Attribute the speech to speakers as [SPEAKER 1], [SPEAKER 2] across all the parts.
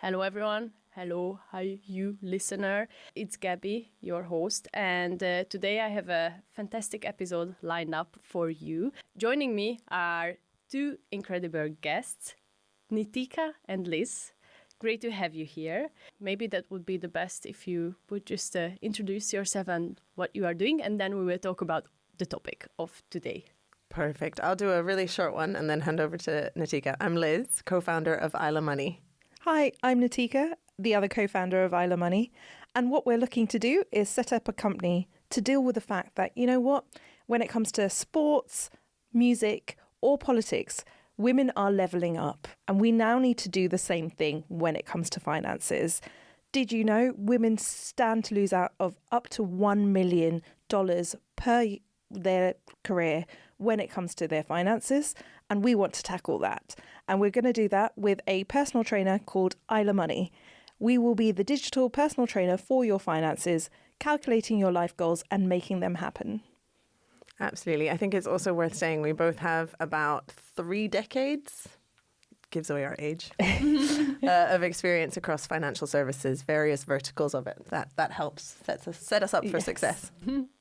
[SPEAKER 1] Hello everyone. Hello, hi you listener. It's Gabby, your host, and today I have a fantastic episode lined up for you. Joining me are two incredible guests, Nitika and Liz. Great to have you here. Maybe that would be the best if you would just introduce yourself and what you are doing, and then we will talk about the topic of today.
[SPEAKER 2] Perfect. I'll do a really short one and then hand over to Nitika. I'm Liz, co-founder of Aila Money.
[SPEAKER 3] Hi, I'm Nitika, the other co-founder of Aila Money. And what we're looking to do is set up a company to deal with the fact that, you know what, when it comes to sports, music or politics, women are levelling up. And we now need to do the same thing when it comes to finances. Did you know women stand to lose out of up to $1 million per their career when it comes to their finances? And we want to tackle that. And we're going to do that with a personal trainer called Aila Money. We will be the digital personal trainer for your finances, calculating your life goals and making them happen.
[SPEAKER 2] Absolutely. I think it's also worth saying we both have about 3 decades, gives away our age, of experience across financial services, various verticals of it. That helps set us up for success.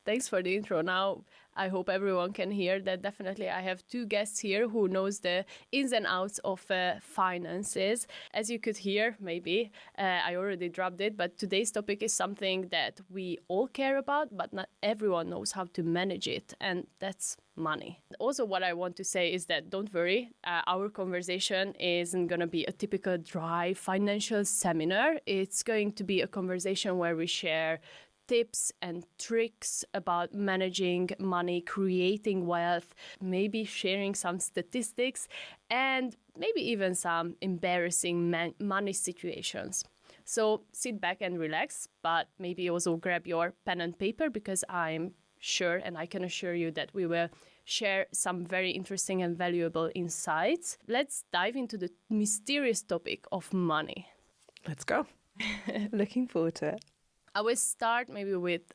[SPEAKER 1] Thanks for the intro. Now, I hope everyone can hear that. Definitely, I have 2 guests here who knows the ins and outs of finances. As you could hear, maybe, I already dropped it, but today's topic is something that we all care about, but not everyone knows how to manage it, and that's money. Also, what I want to say is that don't worry, our conversation isn't going to be a typical dry financial seminar. It's going to be a conversation where we share tips and tricks about managing money, creating wealth, maybe sharing some statistics, and maybe even some embarrassing money situations. So sit back and relax, but maybe also grab your pen and paper, because I'm sure and I can assure you that we will share some very interesting and valuable insights. Let's dive into the mysterious topic of money.
[SPEAKER 2] Let's go.
[SPEAKER 3] Looking forward to it.
[SPEAKER 1] I will start maybe with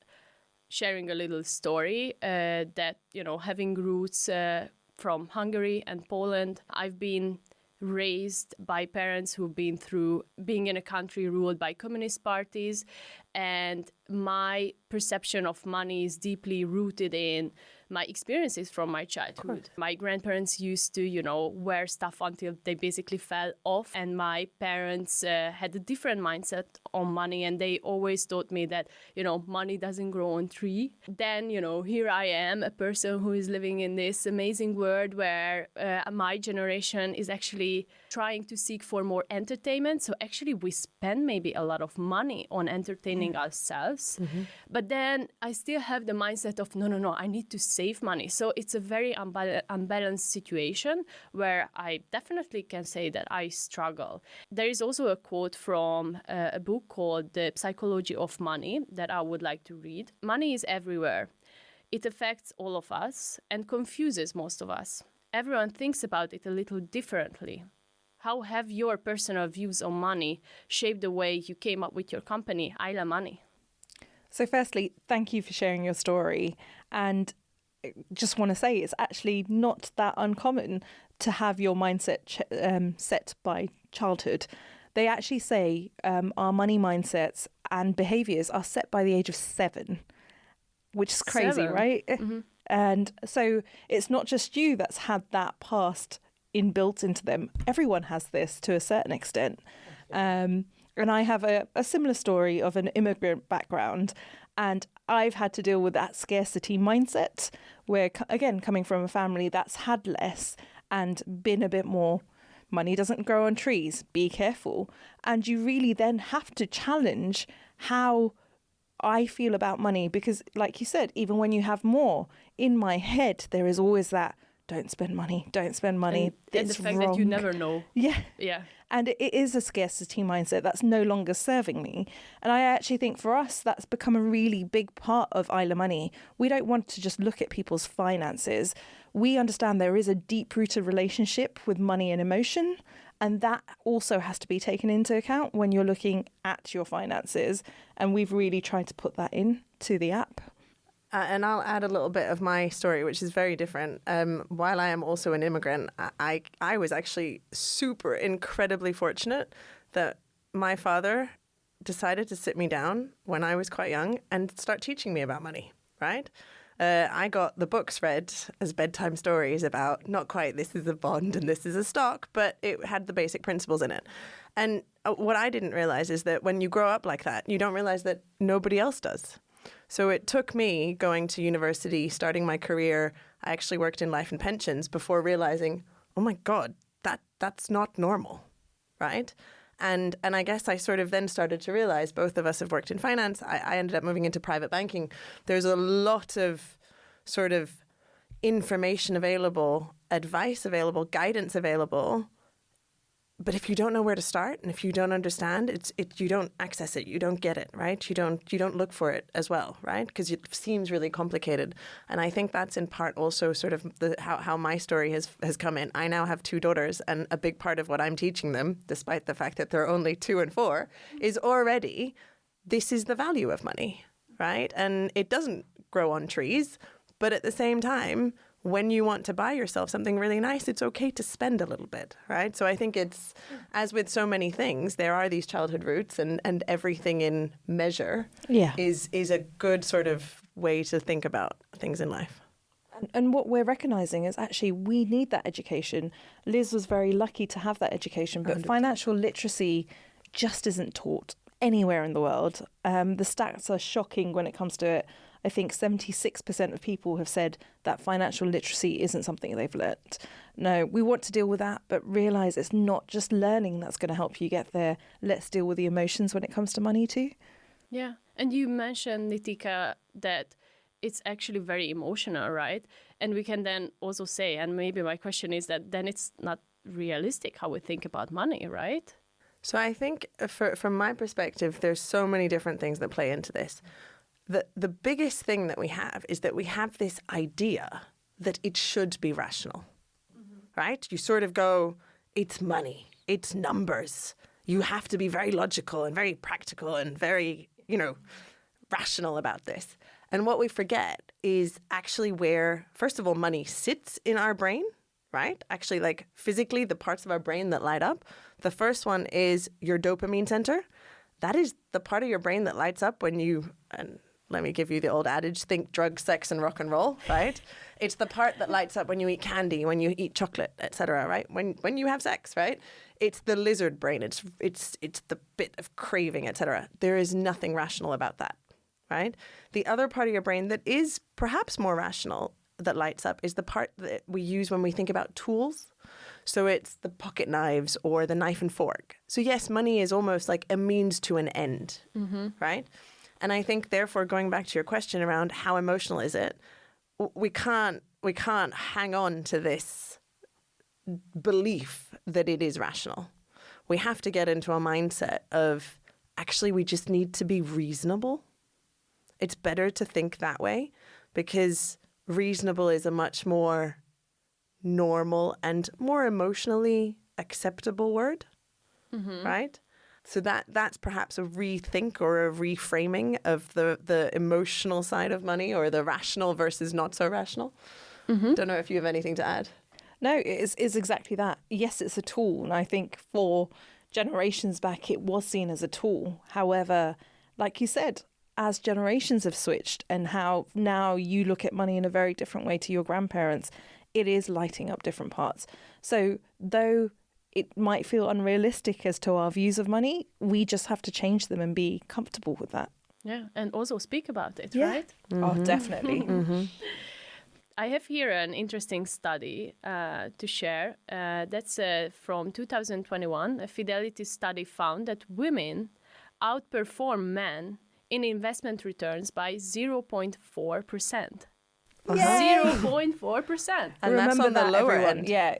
[SPEAKER 1] sharing a little story that, having roots from Hungary and Poland, I've been raised by parents who've been through being in a country ruled by communist parties, and my perception of money is deeply rooted in my experiences from my childhood. My grandparents used to, wear stuff until they basically fell off, and my parents had a different mindset on money, and they always taught me that, money doesn't grow on tree. Then, here I am, a person who is living in this amazing world where my generation is actually trying to seek for more entertainment. So actually we spend maybe a lot of money on entertaining ourselves. Mm-hmm. But then I still have the mindset of, no, I need to save money. So it's a very unbalanced situation where I definitely can say that I struggle. There is also a quote from a book called The Psychology of Money that I would like to read. Money is everywhere. It affects all of us and confuses most of us. Everyone thinks about it a little differently. How have your personal views on money shaped the way you came up with your company, Aila Money?
[SPEAKER 3] So firstly, thank you for sharing your story. And just want to say it's actually not that uncommon to have your mindset set by childhood. They actually say our money mindsets and behaviours are set by the age of 7, which is crazy,
[SPEAKER 1] 7.
[SPEAKER 3] Right?
[SPEAKER 1] Mm-hmm.
[SPEAKER 3] And so it's not just you that's had that past inbuilt into them. Everyone has this to a certain extent. And I have a similar story of an immigrant background, and I've had to deal with that scarcity mindset where, again, coming from a family that's had less and been a bit more, money doesn't grow on trees, be careful. And you really then have to challenge how I feel about money, because like you said, even when you have more, in my head, there is always that, don't spend money.
[SPEAKER 1] And the fact that you never know.
[SPEAKER 3] Yeah. And it is a scarcity mindset that's no longer serving me. And I actually think for us, that's become a really big part of Aila Money. We don't want to just look at people's finances. we understand there is a deep-rooted relationship with money and emotion, and that also has to be taken into account when you're looking at your finances. And we've really tried to put that into the app.
[SPEAKER 2] And I'll add a little bit of my story, which is very different. While I am also an immigrant, I was actually incredibly fortunate that my father decided to sit me down when I was quite young and start teaching me about money, right? I got the books read as bedtime stories about not quite this is a bond and this is a stock, but it had the basic principles in it. And what I didn't realize is that when you grow up like that, you don't realize that nobody else does. So it took me going to university, starting my career. I actually worked in life and pensions before realizing, oh my God, that's not normal, right? And I guess I sort of then started to realize, both of us have worked in finance. I ended up moving into private banking. There's a lot of sort of information available, advice available, guidance available. But if you don't know where to start and if you don't understand, you don't access it, you don't get it, right? You don't look for it as well, right? Because it seems really complicated. And I think that's in part also sort of how my story has come in. I now have 2 daughters, and a big part of what I'm teaching them, despite the fact that they're only 2 and 4, is already this is the value of money, right? And it doesn't grow on trees, but at the same time, when you want to buy yourself something really nice, it's okay to spend a little bit, right? So I think it's, as with so many things, there are these childhood roots, and everything in measure is a good sort of way to think about things in life.
[SPEAKER 3] And what we're recognising is actually we need that education. Liz was very lucky to have that education, but 100%. Financial literacy just isn't taught anywhere in the world. The stats are shocking when it comes to it. I think 76% of people have said that financial literacy isn't something they've learnt. No, we want to deal with that, but realise it's not just learning that's going to help you get there. Let's deal with the emotions when it comes to money too.
[SPEAKER 1] Yeah. And you mentioned, Nitika, that it's actually very emotional, right? And we can then also say, and maybe my question is that then it's not realistic how we think about money, right?
[SPEAKER 2] So I think from my perspective, there's so many different things that play into this. The biggest thing that we have is that we have this idea that it should be rational, right? You sort of go, it's money, it's numbers. You have to be very logical and very practical and very, rational about this. And what we forget is actually where, first of all, money sits in our brain, right? Actually, like physically, the parts of our brain that light up. The first one is your dopamine center. That is the part of your brain that lights up when you... Let me give you the old adage, think drugs, sex, and rock and roll, right? It's the part that lights up when you eat candy, when you eat chocolate, etc., right? When you have sex, right? It's the lizard brain. It's the bit of craving, etc. There is nothing rational about that, right? The other part of your brain that is perhaps more rational that lights up is the part that we use when we think about tools. So it's the pocket knives or the knife and fork. So yes, money is almost like a means to an end, right? And I think, therefore, going back to your question around how emotional is it, we can't hang on to this belief that it is rational. We have to get into a mindset of, actually, we just need to be reasonable. It's better to think that way because reasonable is a much more normal and more emotionally acceptable word, right? So that's perhaps a rethink or a reframing of the emotional side of money, or the rational versus not so rational. Don't know if you have anything to add.
[SPEAKER 3] No, it's exactly that. Yes, it's a tool. And I think for generations back, it was seen as a tool. However, like you said, as generations have switched and how now you look at money in a very different way to your grandparents, it is lighting up different parts. So though it might feel unrealistic as to our views of money, we just have to change them and be comfortable with that.
[SPEAKER 1] Yeah, and also speak about it, right?
[SPEAKER 3] Oh, definitely.
[SPEAKER 1] I have here an interesting study to share. That's from 2021. A Fidelity study found that women outperform men in investment returns by 0.4%. 0.4%.
[SPEAKER 2] And that's on the lower
[SPEAKER 3] everyone.
[SPEAKER 2] end.
[SPEAKER 3] Yeah,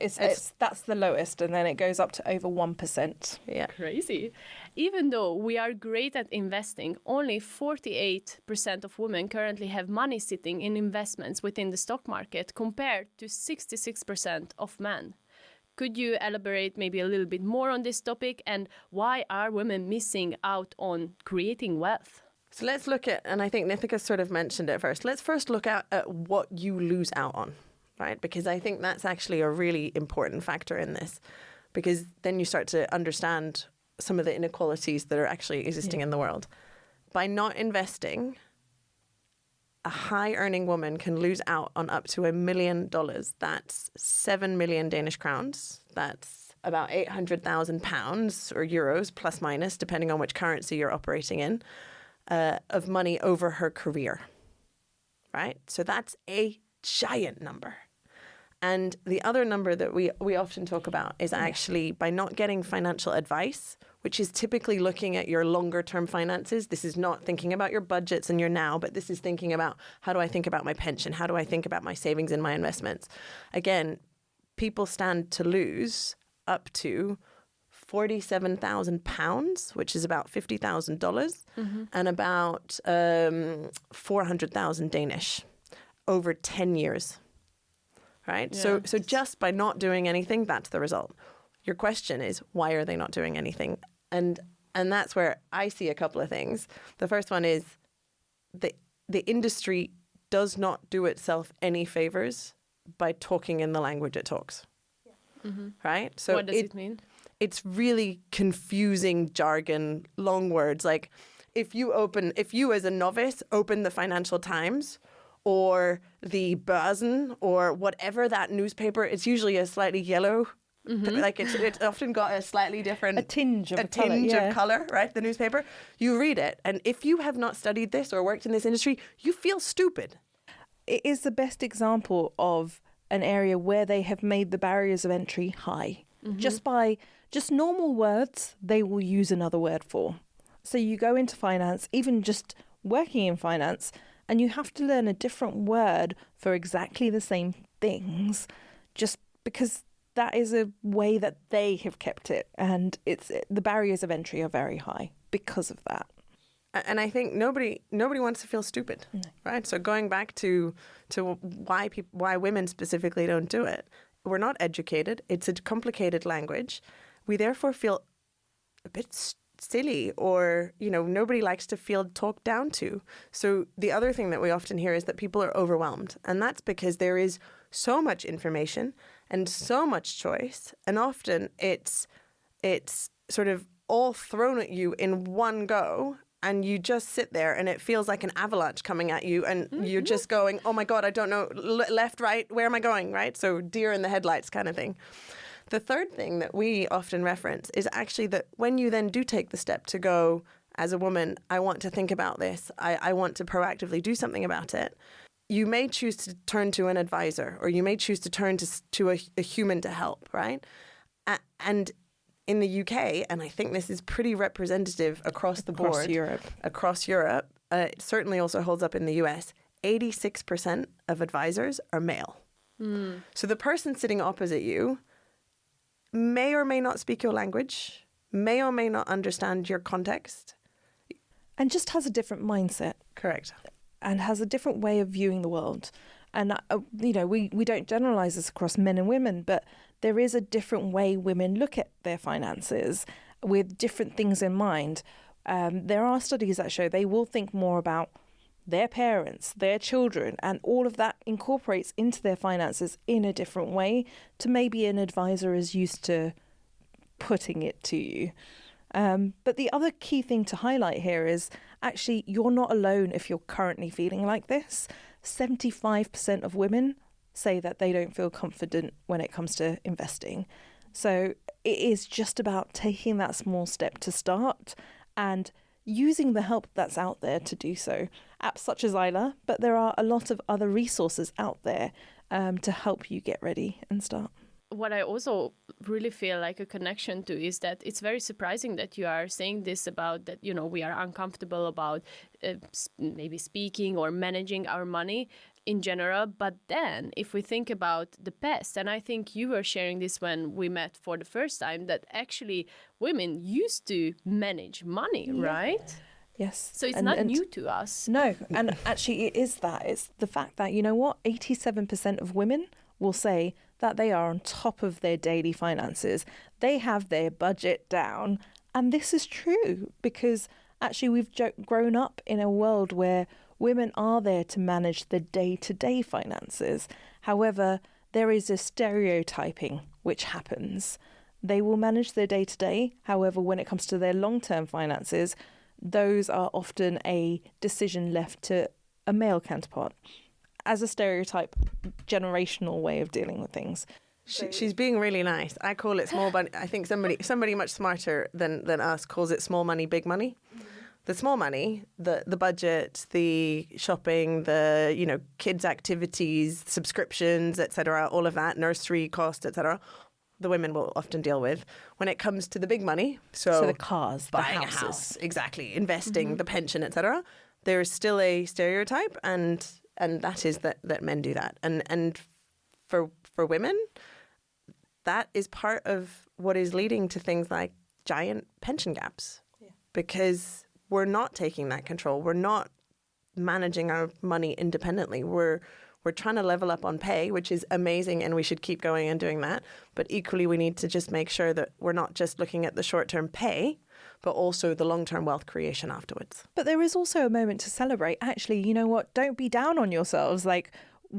[SPEAKER 3] that's the lowest, and then it goes up to over 1%.
[SPEAKER 2] Yeah.
[SPEAKER 1] Crazy. Even though we are great at investing, only 48% of women currently have money sitting in investments within the stock market compared to 66% of men. Could you elaborate maybe a little bit more on this topic, and why are women missing out on creating wealth?
[SPEAKER 2] So let's look at, and I think Nitika sort of mentioned it first. Let's first look at what you lose out on, right? Because I think that's actually a really important factor in this, because then you start to understand some of the inequalities that are actually existing in the world. By not investing, a high-earning woman can lose out on up to $1 million. That's 7 million Danish crowns. That's about 800,000 pounds or euros, plus minus, depending on which currency you're operating in, of money over her career, right? So that's a giant number. And the other number that we often talk about is actually by not getting financial advice, which is typically looking at your longer term finances. This is not thinking about your budgets and your now, but this is thinking about, how do I think about my pension? How do I think about my savings and my investments? Again, people stand to lose up to £47,000, which is about $50,000, and about 400,000 Danish over 10 years. Right?
[SPEAKER 1] Yeah.
[SPEAKER 2] So just by not doing anything, that's the result. Your question is, why are they not doing anything? And that's where I see a couple of things. The first one is the industry does not do itself any favors by talking in the language it talks. Right? So
[SPEAKER 1] what does it mean?
[SPEAKER 2] It's really confusing jargon, long words. Like if you as a novice open the Financial Times or the Börsen or whatever that newspaper, it's usually a slightly yellow, like it's often got a slightly different...
[SPEAKER 3] A tinge of
[SPEAKER 2] color, right? The newspaper. You read it, and if you have not studied this or worked in this industry, you feel stupid.
[SPEAKER 3] It is the best example of an area where they have made the barriers of entry high. Just normal words, they will use another word for. So you go into finance, even just working in finance, and you have to learn a different word for exactly the same things, just because that is a way that they have kept it. And the barriers of entry are very high because of that.
[SPEAKER 2] And I think nobody wants to feel stupid, right? So going back to why women specifically don't do it, we're not educated. It's a complicated language. We therefore feel a bit silly, or nobody likes to feel talked down to. So the other thing that we often hear is that people are overwhelmed, and that's because there is so much information and so much choice, and often it's sort of all thrown at you in one go, and you just sit there and it feels like an avalanche coming at you, and you're just going, oh my God, I don't know, left, right, where am I going, right? So deer in the headlights kind of thing. The third thing that we often reference is actually that when you then do take the step to go, as a woman, I want to think about this, I want to proactively do something about it, you may choose to turn to an advisor, or you may choose to turn to a human to help, right? And in the UK, and I think this is pretty representative across the board. Across Europe, it certainly also holds up in the US, 86% of advisors are male. So the person sitting opposite you may or may not speak your language, may or may not understand your context.
[SPEAKER 3] And just has a different mindset.
[SPEAKER 2] Correct.
[SPEAKER 3] And has a different way of viewing the world. And, we don't generalize this across men and women, but there is a different way women look at their finances with different things in mind. There are studies that show they will think more about their parents, their children, and all of that incorporates into their finances in a different way to maybe an advisor is used to putting it to you. But the other key thing to highlight here is actually you're not alone if you're currently feeling like this. 75% of women say that they don't feel confident when it comes to investing. So it is just about taking that small step to start and using the help that's out there to do so. Apps such as Aila, but there are a lot of other resources out there to help you get ready and start.
[SPEAKER 1] What I also really feel like a connection to is that it's very surprising that you are saying this about that, we are uncomfortable about maybe speaking or managing our money. in general. But then if we think about the past, and I think you were sharing this when we met for the first time, that actually women used to manage money, right?
[SPEAKER 3] Yes.
[SPEAKER 1] So it's not new to us.
[SPEAKER 3] No, and actually it is that. It's the fact that, you know what, 87% of women will say that they are on top of their daily finances. They have their budget down. And this is true because actually we've grown up in a world where women are there to manage the day-to-day finances. However, there is a stereotyping which happens. They will manage their day-to-day. However, when it comes to their long-term finances, those are often a decision left to a male counterpart as a stereotype, generational way of dealing with things.
[SPEAKER 2] She's being really nice. I call it small money. I think somebody much smarter than us calls it small money, big money. The small money, the budget, the shopping, the kids' activities, subscriptions, etc., all of that, nursery cost, etc., the women will often deal with. When it comes to the big money, so
[SPEAKER 3] the cars,
[SPEAKER 2] buying
[SPEAKER 3] the
[SPEAKER 2] a
[SPEAKER 3] houses.
[SPEAKER 2] house, exactly, investing, the pension, etc., there is still a stereotype, and that is that men do that, and for women, that is part of what is leading to things like giant pension gaps, because we're not taking that control. We're not managing our money independently. We're trying to level up on pay, which is amazing, and we should keep going and doing that. But equally, we need to just make sure that we're not just looking at the short-term pay, but also the long-term wealth creation afterwards.
[SPEAKER 3] But there is also a moment to celebrate. Actually, you know what? Don't be down on yourselves. Like,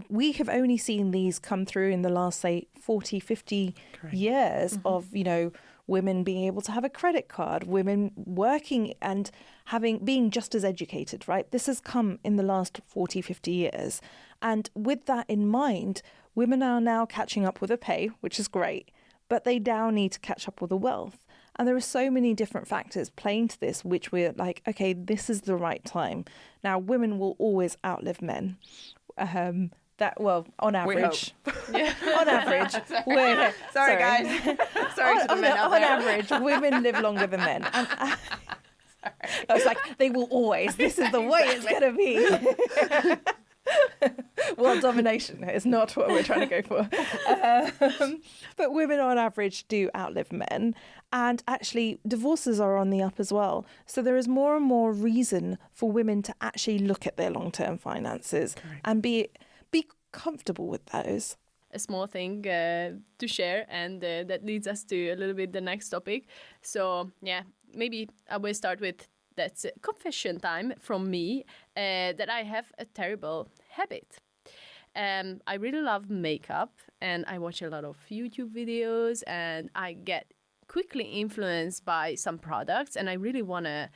[SPEAKER 3] we have only seen these come through in the last, say, 40, 50 years of, women being able to have a credit card, women working and being just as educated, right? This has come in the last 40, 50 years. And with that in mind, women are now catching up with the pay, which is great, but they now need to catch up with the wealth. And there are so many different factors playing to this, which we're like, okay, this is the right time. Now, women will always outlive men. On average. On average.
[SPEAKER 2] Sorry, guys. Sorry to the men out
[SPEAKER 3] on
[SPEAKER 2] there.
[SPEAKER 3] average, women live longer than men. And, I was like, they will always. This is the way it's going to be. World domination is not what we're trying to go for. But women on average do outlive men. And actually, divorces are on the up as well. So there is more and more reason for women to actually look at their long-term finances and be comfortable with those.
[SPEAKER 1] A small thing to share, and that leads us to a little bit the next topic. So maybe I will start with that's confession time from me, that I have a terrible habit. I really love makeup, and I watch a lot of YouTube videos, and I get quickly influenced by some products, and I really want to,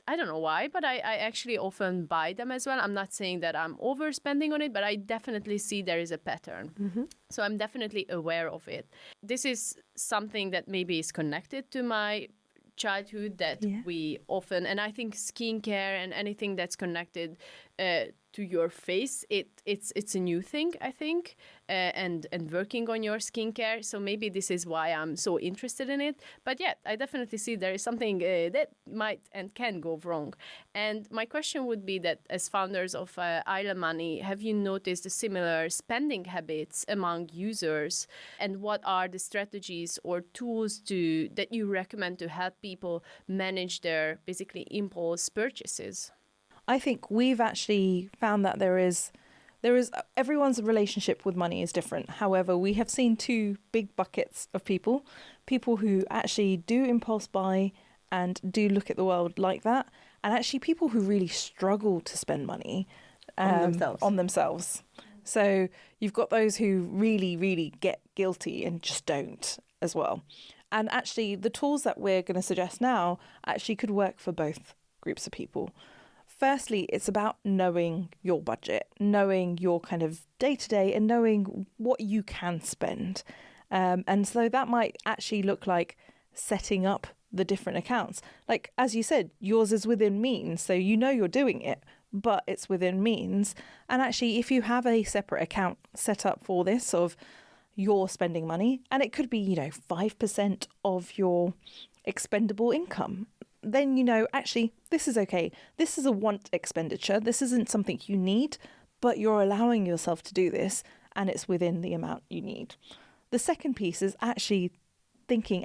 [SPEAKER 1] I don't know why, but I actually often buy them as well. I'm not saying that I'm overspending on it, but I definitely see there is a pattern. So I'm definitely aware of it. This is something that maybe is connected to my childhood, that we often, and I think skincare and anything that's connected to your face, it's a new thing, I think, and working on your skincare. So maybe this is why I'm so interested in it. But I definitely see there is something that might and can go wrong. And my question would be that as founders of Aila Money, have you noticed similar spending habits among users? And what are the strategies or tools that you recommend to help people manage their basically impulse purchases?
[SPEAKER 3] I think we've actually found that there is everyone's relationship with money is different. However, we have seen two big buckets of people who actually do impulse buy and do look at the world like that, and actually people who really struggle to spend money on themselves. So you've got those who really, really get guilty and just don't as well. And actually the tools that we're going to suggest now actually could work for both groups of people. Firstly, it's about knowing your budget, knowing your kind of day-to-day and knowing what you can spend. And so that might actually look like setting up the different accounts. Like, as you said, yours is within means, so you know you're doing it, but it's within means. And actually, if you have a separate account set up for this of your spending money, and it could be, 5% of your expendable income, then actually this is okay. This is a want expenditure. This isn't something you need, but you're allowing yourself to do this and it's within the amount you need. The second piece is actually thinking,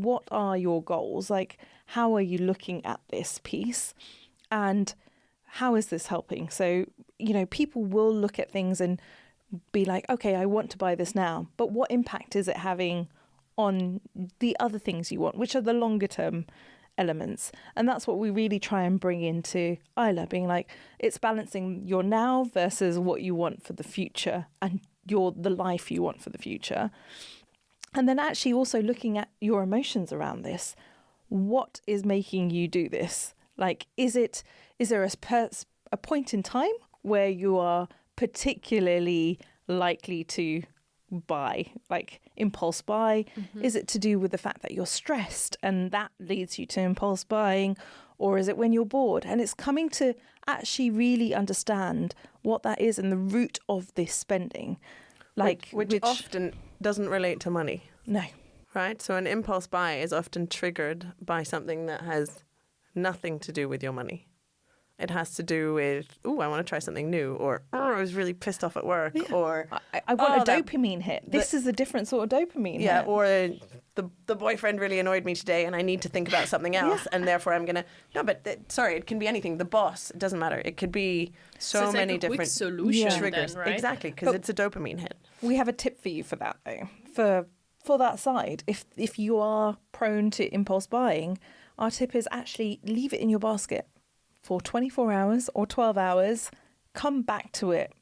[SPEAKER 3] what are your goals? Like, how are you looking at this piece? And how is this helping? So, people will look at things and be like, okay, I want to buy this now, but what impact is it having on the other things you want, which are the longer term elements? And that's what we really try and bring into Aila, being like, it's balancing your now versus what you want for the future and the life you want for the future. And then actually also looking at your emotions around this. What is making you do this? Like, is there a point in time where you are particularly likely to buy, like impulse buy? Is it to do with the fact that you're stressed and that leads you to impulse buying? Or is it when you're bored? And it's coming to actually really understand what that is and the root of this spending. Like,
[SPEAKER 2] which often doesn't relate to money.
[SPEAKER 3] No.
[SPEAKER 2] Right? So an impulse buy is often triggered by something that has nothing to do with your money. It has to do with, I want to try something new, or I was really pissed off at work, or
[SPEAKER 3] I want a dopamine hit. This is a different sort of dopamine hit.
[SPEAKER 2] Or the boyfriend really annoyed me today and I need to think about something else and therefore I'm going to... No, but it can be anything. The boss, it doesn't matter. It could be so many
[SPEAKER 1] like a
[SPEAKER 2] different
[SPEAKER 1] quick solution
[SPEAKER 2] triggers.
[SPEAKER 1] then, right?
[SPEAKER 2] Exactly, because it's a dopamine hit.
[SPEAKER 3] We have a tip for you for that, though. For that side, if you are prone to impulse buying, our tip is actually leave it in your basket for 24 hours or 12 hours, come back to it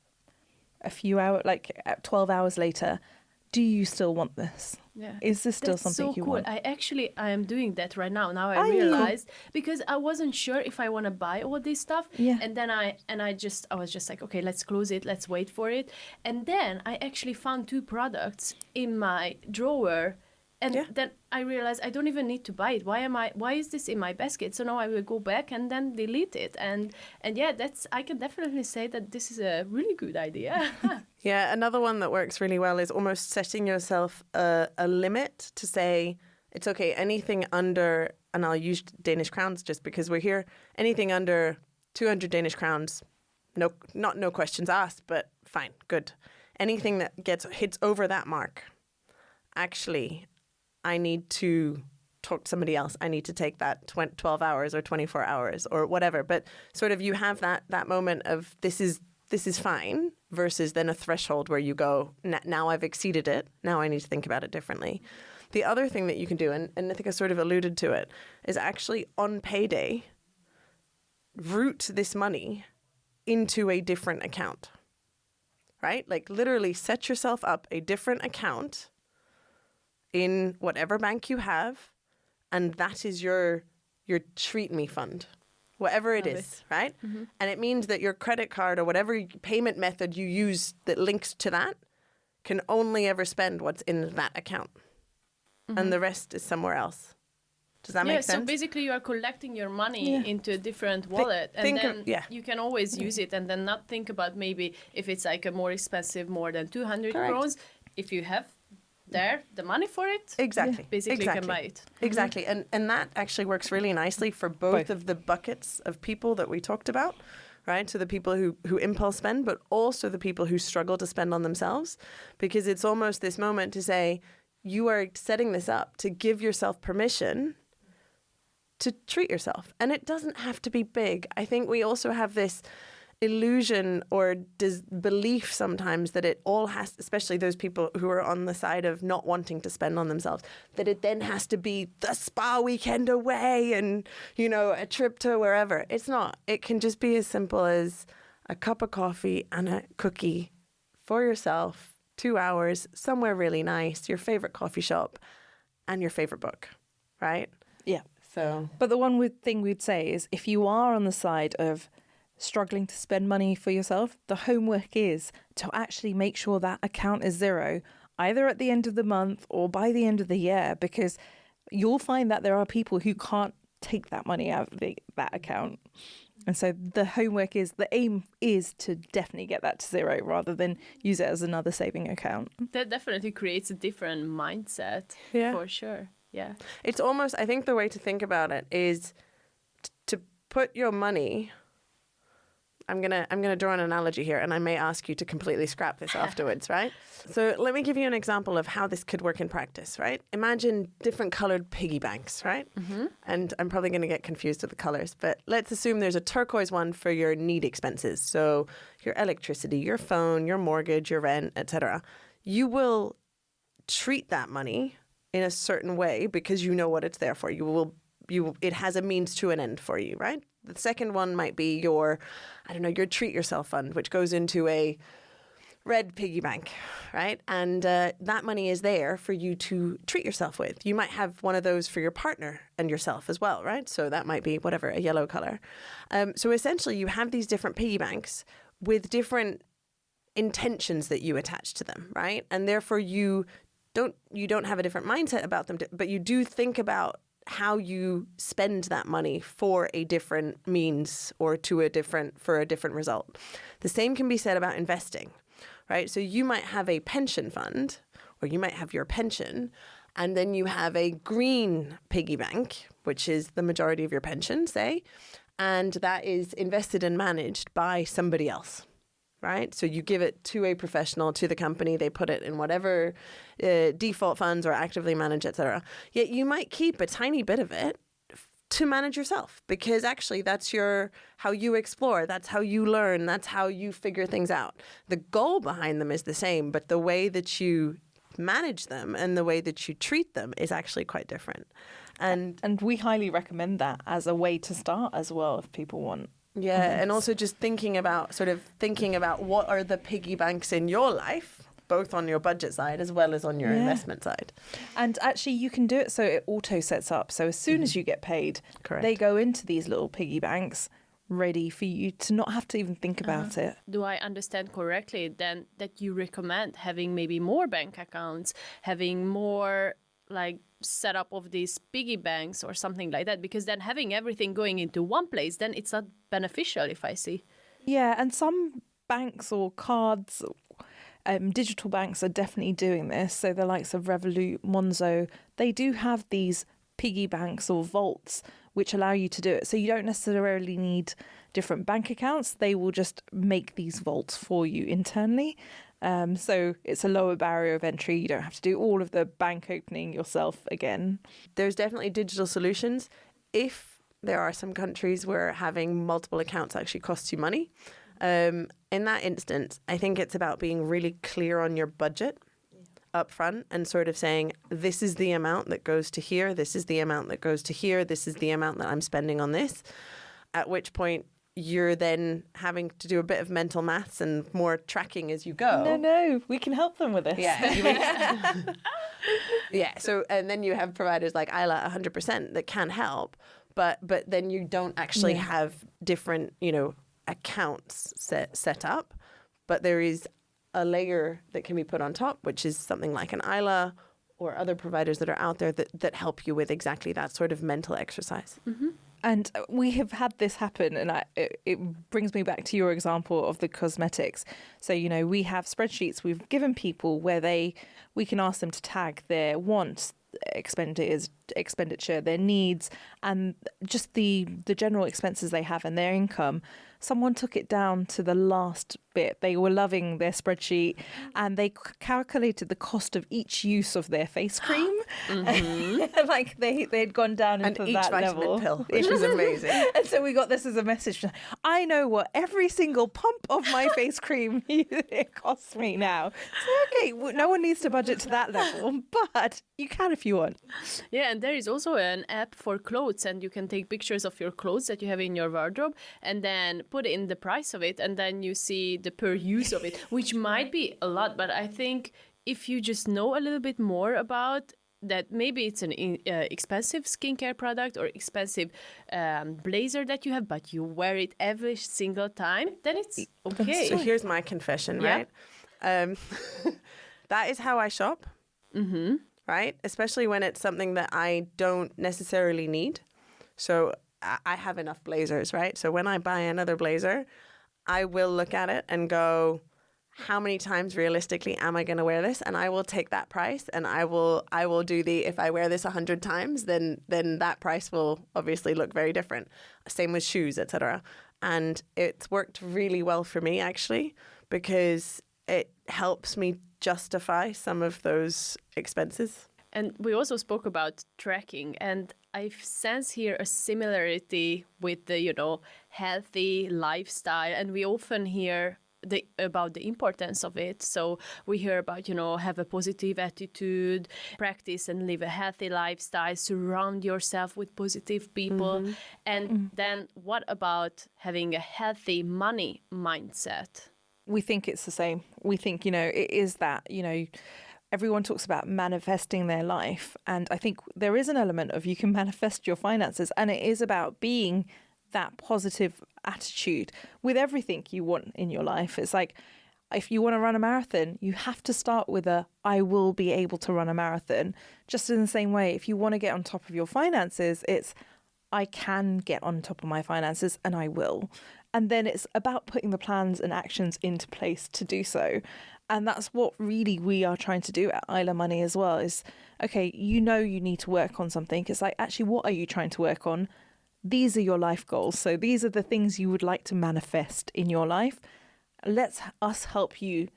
[SPEAKER 3] a few hours, like 12 hours later. Do you still want this?
[SPEAKER 1] Yeah.
[SPEAKER 3] Is this still
[SPEAKER 1] That's
[SPEAKER 3] something
[SPEAKER 1] so
[SPEAKER 3] you
[SPEAKER 1] cool.
[SPEAKER 3] want?
[SPEAKER 1] I am doing that right now. Now I realized, because I wasn't sure if I want to buy all this stuff.
[SPEAKER 3] Yeah.
[SPEAKER 1] And then I was just like, okay, let's close it. Let's wait for it. And then I actually found 2 products in my drawer. And then I realized I don't even need to buy it. Why is this in my basket? So now I will go back and then delete it. And yeah, I can definitely say that this is a really good idea.
[SPEAKER 2] Yeah, another one that works really well is almost setting yourself a limit to say, it's okay, anything under, and I'll use Danish crowns just because we're here, anything under 200 Danish crowns, no questions asked, but fine, good. Anything that hits over that mark, actually, I need to talk to somebody else. I need to take that 12 hours or 24 hours or whatever. But sort of you have that moment of this is fine versus then a threshold where you go, now I've exceeded it. Now I need to think about it differently. The other thing that you can do, and Nitika sort of alluded to it, is actually on payday, route this money into a different account, right? Like literally set yourself up a different account in whatever bank you have, and that is your treat me fund, whatever it is, right? Mm-hmm. And it means that your credit card or whatever payment method you use that links to that can only ever spend what's in that account, and the rest is somewhere else. Does that make sense?
[SPEAKER 1] So basically you are collecting your money into a different wallet, and then you can always use it and then not think about maybe if it's like a more expensive, more than 200 crowns. If you have the money for it, basically you can buy it.
[SPEAKER 2] Exactly. And that actually works really nicely for both of the buckets of people that we talked about, right? So the people who impulse spend, but also the people who struggle to spend on themselves, because it's almost this moment to say, you are setting this up to give yourself permission to treat yourself. And it doesn't have to be big. I think we also have this illusion or belief sometimes that it all has, especially those people who are on the side of not wanting to spend on themselves, that it then has to be the spa weekend away and, a trip to wherever. It's not. It can just be as simple as a cup of coffee and a cookie for yourself, 2 hours, somewhere really nice, your favorite coffee shop and your favorite book, right?
[SPEAKER 3] Yeah.
[SPEAKER 2] So,
[SPEAKER 3] but the one thing we'd say is if you are on the side of struggling to spend money for yourself, the homework is to actually make sure that account is zero, either at the end of the month or by the end of the year, because you'll find that there are people who can't take that money out of that account. And so the aim is to definitely get that to zero rather than use it as another saving account.
[SPEAKER 1] That definitely creates a different mindset, for sure. Yeah.
[SPEAKER 2] It's almost, I think the way to think about it is to put your money I'm gonna draw an analogy here, and I may ask you to completely scrap this afterwards, right? So let me give you an example of how this could work in practice, right? Imagine different colored piggy banks, right? And I'm probably going to get confused with the colors, but let's assume there's a turquoise one for your need expenses. So your electricity, your phone, your mortgage, your rent, etc. You will treat that money in a certain way because you know what it's there for. It has a means to an end for you, right? The second one might be your treat yourself fund, which goes into a red piggy bank, right? And that money is there for you to treat yourself with. You might have one of those for your partner and yourself as well, right? So that might be whatever, a yellow color. So essentially you have these different piggy banks with different intentions that you attach to them, right? And therefore you don't have a different mindset about them, but you do think about how you spend that money for a different means or for a different result. The same can be said about investing, right? So you might have a pension fund, or you might have your pension, and then you have a green piggy bank, which is the majority of your pension, say, and that is invested and managed by somebody else. Right? So you give it to a professional, to the company, they put it in whatever default funds or actively manage, etc. Yet you might keep a tiny bit of it to manage yourself, because actually that's how you explore, that's how you learn, that's how you figure things out. The goal behind them is the same, but the way that you manage them and the way that you treat them is actually quite different. And
[SPEAKER 3] we highly recommend that as a way to start as well if people want.
[SPEAKER 2] Yeah, and also just thinking about what are the piggy banks in your life, both on your budget side as well as on your investment side.
[SPEAKER 3] And actually you can do it so it auto sets up. So as soon as you get paid, they go into these little piggy banks ready for you to not have to even think about it.
[SPEAKER 1] Do I understand correctly then that you recommend having maybe more bank accounts, having more like setup of these piggy banks or something like that, because then having everything going into one place, then it's not beneficial, if I see.
[SPEAKER 3] Yeah, and some banks or cards, digital banks are definitely doing this. So the likes of Revolut, Monzo, they do have these piggy banks or vaults which allow you to do it. So you don't necessarily need different bank accounts. They will just make these vaults for you internally. So it's a lower barrier of entry. You don't have to do all of the bank opening yourself again.
[SPEAKER 2] There's definitely digital solutions. If there are some countries where having multiple accounts actually costs you money, in that instance, I think it's about being really clear on your budget up front and sort of saying, this is the amount that goes to here, this is the amount that goes to here, this is the amount that I'm spending on this, at which point you're then having to do a bit of mental maths and more tracking as you go.
[SPEAKER 3] No, we can help them with this.
[SPEAKER 2] Yeah. Yeah. So, and then you have providers like Aila 100% that can help, but then you don't actually have different, accounts set up, but there is a layer that can be put on top, which is something like an Aila or other providers that are out there that help you with exactly that sort of mental exercise.
[SPEAKER 3] Mm-hmm. And we have had this happen, and it brings me back to your example of the cosmetics. So, we have spreadsheets we've given people where we can ask them to tag their wants, expenditure, their needs, and just the general expenses they have and their income. Someone took it down to the last bit. They were loving their spreadsheet and they calculated the cost of each use of their face cream. Mm-hmm. Like they'd gone down into
[SPEAKER 2] and
[SPEAKER 3] that
[SPEAKER 2] each
[SPEAKER 3] level.
[SPEAKER 2] Pill, which was amazing.
[SPEAKER 3] And so we got this as a message. I know what every single pump of my face cream it costs me now. So, okay, no one needs to budget to that level, but you can if you want.
[SPEAKER 1] Yeah, and there is also an app for clothes, and you can take pictures of your clothes that you have in your wardrobe and then put in the price of it, and then you see the per use of it, which might be a lot, but I think if you just know a little bit more about that, maybe it's an expensive skincare product or expensive blazer that you have, but you wear it every single time, then it's okay.
[SPEAKER 2] So here's my confession, right? That is how I shop, right? Especially when it's something that I don't necessarily need. So I have enough blazers, right? So when I buy another blazer, I will look at it and go, how many times realistically am I going to wear this? And I will take that price, and I will do if I wear this 100 times, then that price will obviously look very different. Same with shoes, etc. And it's worked really well for me, actually, because it helps me justify some of those expenses.
[SPEAKER 1] And we also spoke about tracking, and I sense here a similarity with the, healthy lifestyle. And we often hear about the importance of it. So we hear about, have a positive attitude, practice and live a healthy lifestyle, surround yourself with positive people. And then what about having a healthy money mindset?
[SPEAKER 3] We think it's the same. We think, it is that, everyone talks about manifesting their life. And I think there is an element of you can manifest your finances. And it is about being that positive attitude with everything you want in your life. It's like, if you want to run a marathon, you have to start with I will be able to run a marathon. Just in the same way, if you want to get on top of your finances, it's I can get on top of my finances and I will. And then it's about putting the plans and actions into place to do so. And that's what really we are trying to do at Aila Money as well is, okay, you need to work on something. It's like, actually, what are you trying to work on? These are your life goals. So these are the things you would like to manifest in your life. Let's us help you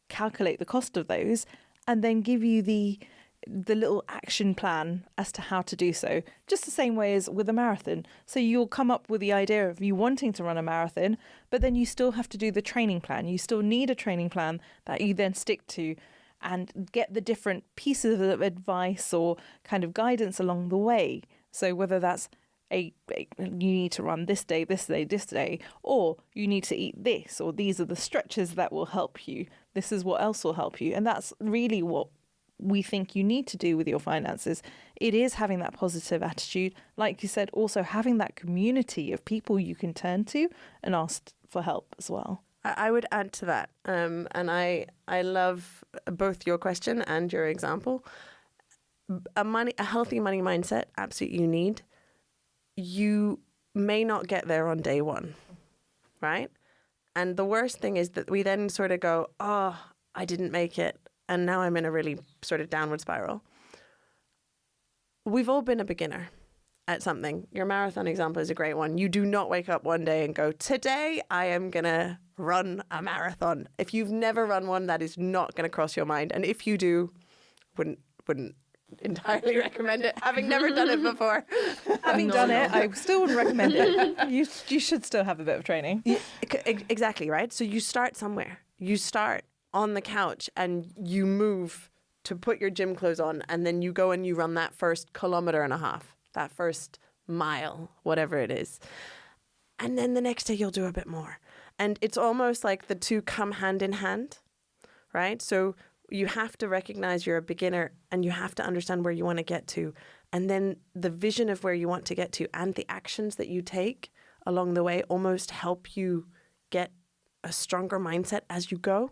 [SPEAKER 3] calculate the cost of those and then give you the little action plan as to how to do so. Just the same way as with a marathon. So you'll come up with the idea of you wanting to run a marathon, but then you still have to do the training plan. You still need a training plan that you then stick to and get the different pieces of advice or kind of guidance along the way. So whether that's you need to run this day, or you need to eat this, or these are the stretches that will help you. This is what else will help you. And that's really what we think you need to do with your finances. It is having that positive attitude. Like you said, also having that community of people you can turn to and ask for help as well.
[SPEAKER 2] I would add to that. And I love both your question and your example. A healthy money mindset, absolutely you need. You may not get there on day one, right? And the worst thing is that we then sort of go, oh, I didn't make it. And now I'm in a really sort of downward spiral. We've all been a beginner at something. Your marathon example is a great one. You do not wake up one day and go, today I am going to run a marathon. If you've never run one, that is not going to cross your mind. And if you do, wouldn't entirely recommend it, having never done it before.
[SPEAKER 3] Having done it, I still wouldn't recommend it. You should still have a bit of training.
[SPEAKER 2] Yeah, exactly, right? So you start somewhere. You start on the couch and you move to put your gym clothes on, and then you go and you run that first 1.5 kilometers, that first mile, whatever it is. And then the next day you'll do a bit more. And it's almost like the two come hand in hand, right? So you have to recognize you're a beginner and you have to understand where you want to get to. And then the vision of where you want to get to and the actions that you take along the way almost help you get a stronger mindset as you go.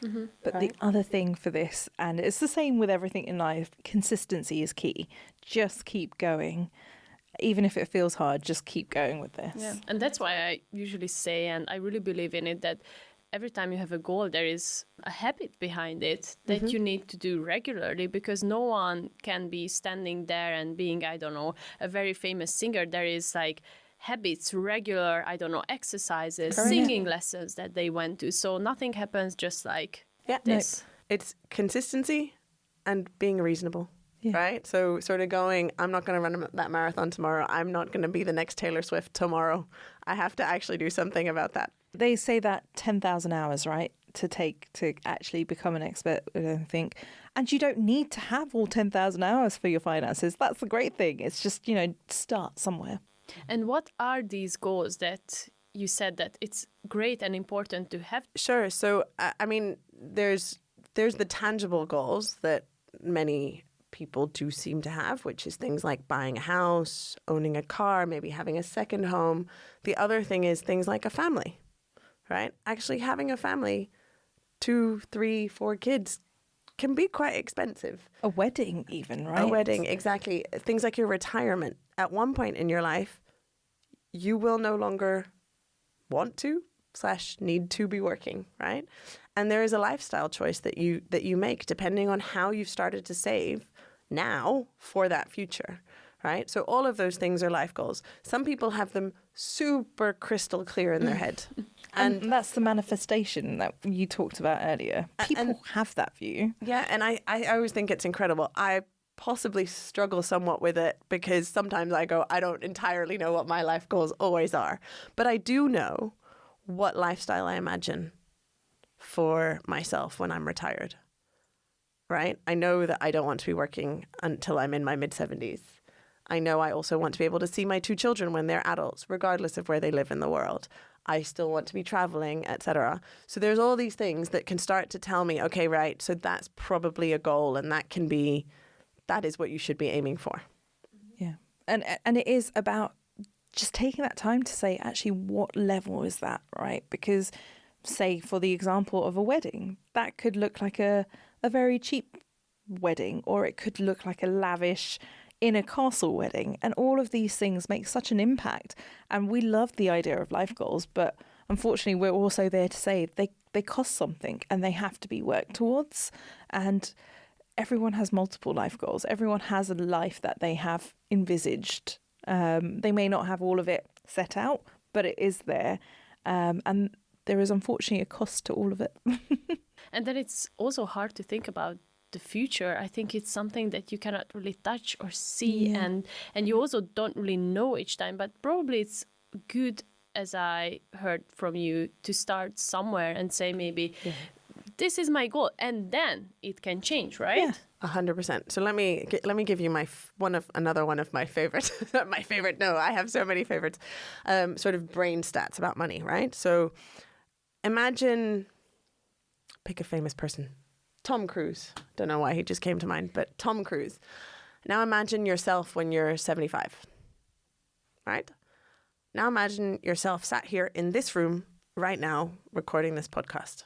[SPEAKER 3] Mm-hmm. But the other thing for this, and it's the same with everything in life, consistency is key. Just keep going. Even if it feels hard, just keep going with this.
[SPEAKER 1] Yeah. And that's why I usually say, and I really believe in it, that every time you have a goal, there is a habit behind it that you need to do regularly, because no one can be standing there and being, I don't know, a very famous singer. There is like habits, regular, I don't know, exercises, singing lessons that they went to. So nothing happens just like this.
[SPEAKER 2] No. It's consistency and being reasonable, right? So sort of going, I'm not going to run that marathon tomorrow. I'm not going to be the next Taylor Swift tomorrow. I have to actually do something about that.
[SPEAKER 3] They say that 10,000 hours, right, to take to actually become an expert, I think. And you don't need to have all 10,000 hours for your finances. That's the great thing. It's just, start somewhere.
[SPEAKER 1] And what are these goals that you said that it's great and important to have?
[SPEAKER 2] Sure. So, I mean, there's the tangible goals that many people do seem to have, which is things like buying a house, owning a car, maybe having a second home. The other thing is things like a family, right? Actually having a family, 2, 3, 4 kids can be quite expensive.
[SPEAKER 3] A wedding even, right?
[SPEAKER 2] A wedding, exactly. Things like your retirement. At one point in your life, you will no longer want to / need to be working, right? And there is a lifestyle choice that you make depending on how you've started to save now for that future, right? So all of those things are life goals. Some people have them super crystal clear in their head.
[SPEAKER 3] And that's the manifestation that you talked about earlier. People have that view.
[SPEAKER 2] Yeah, and I always think it's incredible. I possibly struggle somewhat with it because sometimes I go, I don't entirely know what my life goals always are. But I do know what lifestyle I imagine for myself when I'm retired, right? I know that I don't want to be working until I'm in my mid-70s. I know I also want to be able to see my 2 children when they're adults, regardless of where they live in the world. I still want to be traveling, etc. So there's all these things that can start to tell me, okay, right, so that's probably a goal, and that is what you should be aiming for.
[SPEAKER 3] Yeah. And it is about just taking that time to say, actually, what level is that, right? Because say for the example of a wedding, that could look like a very cheap wedding, or it could look like a lavish in a castle wedding. And all of these things make such an impact. And we love the idea of life goals, but unfortunately, we're also there to say they cost something and they have to be worked towards. And everyone has multiple life goals. Everyone has a life that they have envisaged. They may not have all of it set out, but it is there. And there is unfortunately a cost to all of it.
[SPEAKER 1] And then it's also hard to think about the future. I think it's something that you cannot really touch or see, and you also don't really know each time. But probably it's good, as I heard from you, to start somewhere and say maybe this is my goal, and then it can change, right?
[SPEAKER 2] Yeah, 100%. So let me give you another one of my favorite. My favorite. No, I have so many favorites. Sort of brain stats about money, right? So imagine, pick a famous person. Tom Cruise. Don't know why he just came to mind, but Tom Cruise. Now imagine yourself when you're 75, right? Now imagine yourself sat here in this room right now recording this podcast.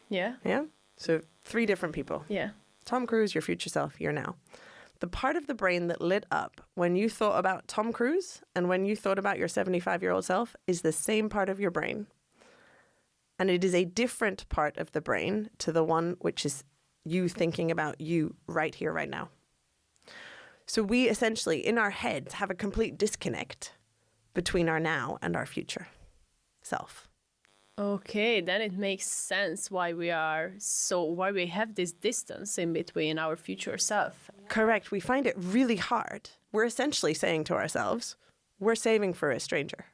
[SPEAKER 1] Yeah.
[SPEAKER 2] Yeah? So 3 different people.
[SPEAKER 1] Yeah.
[SPEAKER 2] Tom Cruise, your future self, you're now. The part of the brain that lit up when you thought about Tom Cruise and when you thought about your 75-year-old self is the same part of your brain. And it is a different part of the brain to the one which is you thinking about you right here, right now. So we essentially, in our heads, have a complete disconnect between our now and our future self.
[SPEAKER 1] Okay, then it makes sense why we have this distance in between our future self.
[SPEAKER 2] Correct. We find it really hard. We're essentially saying to ourselves, we're saving for a stranger.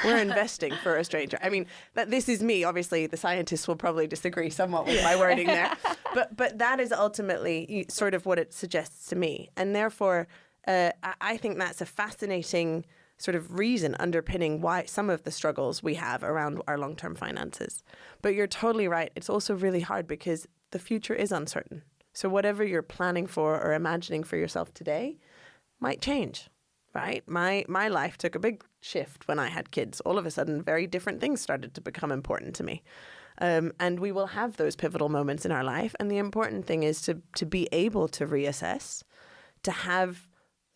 [SPEAKER 2] We're investing for a stranger. I mean, that this is me. Obviously, the scientists will probably disagree somewhat with my wording there. But that is ultimately sort of what it suggests to me. And therefore, I think that's a fascinating sort of reason underpinning why some of the struggles we have around our long-term finances. But you're totally right. It's also really hard because the future is uncertain. So whatever you're planning for or imagining for yourself today might change. Right? My life took a big shift when I had kids. All of a sudden, very different things started to become important to me. And we will have those pivotal moments in our life. And the important thing is to be able to reassess, to have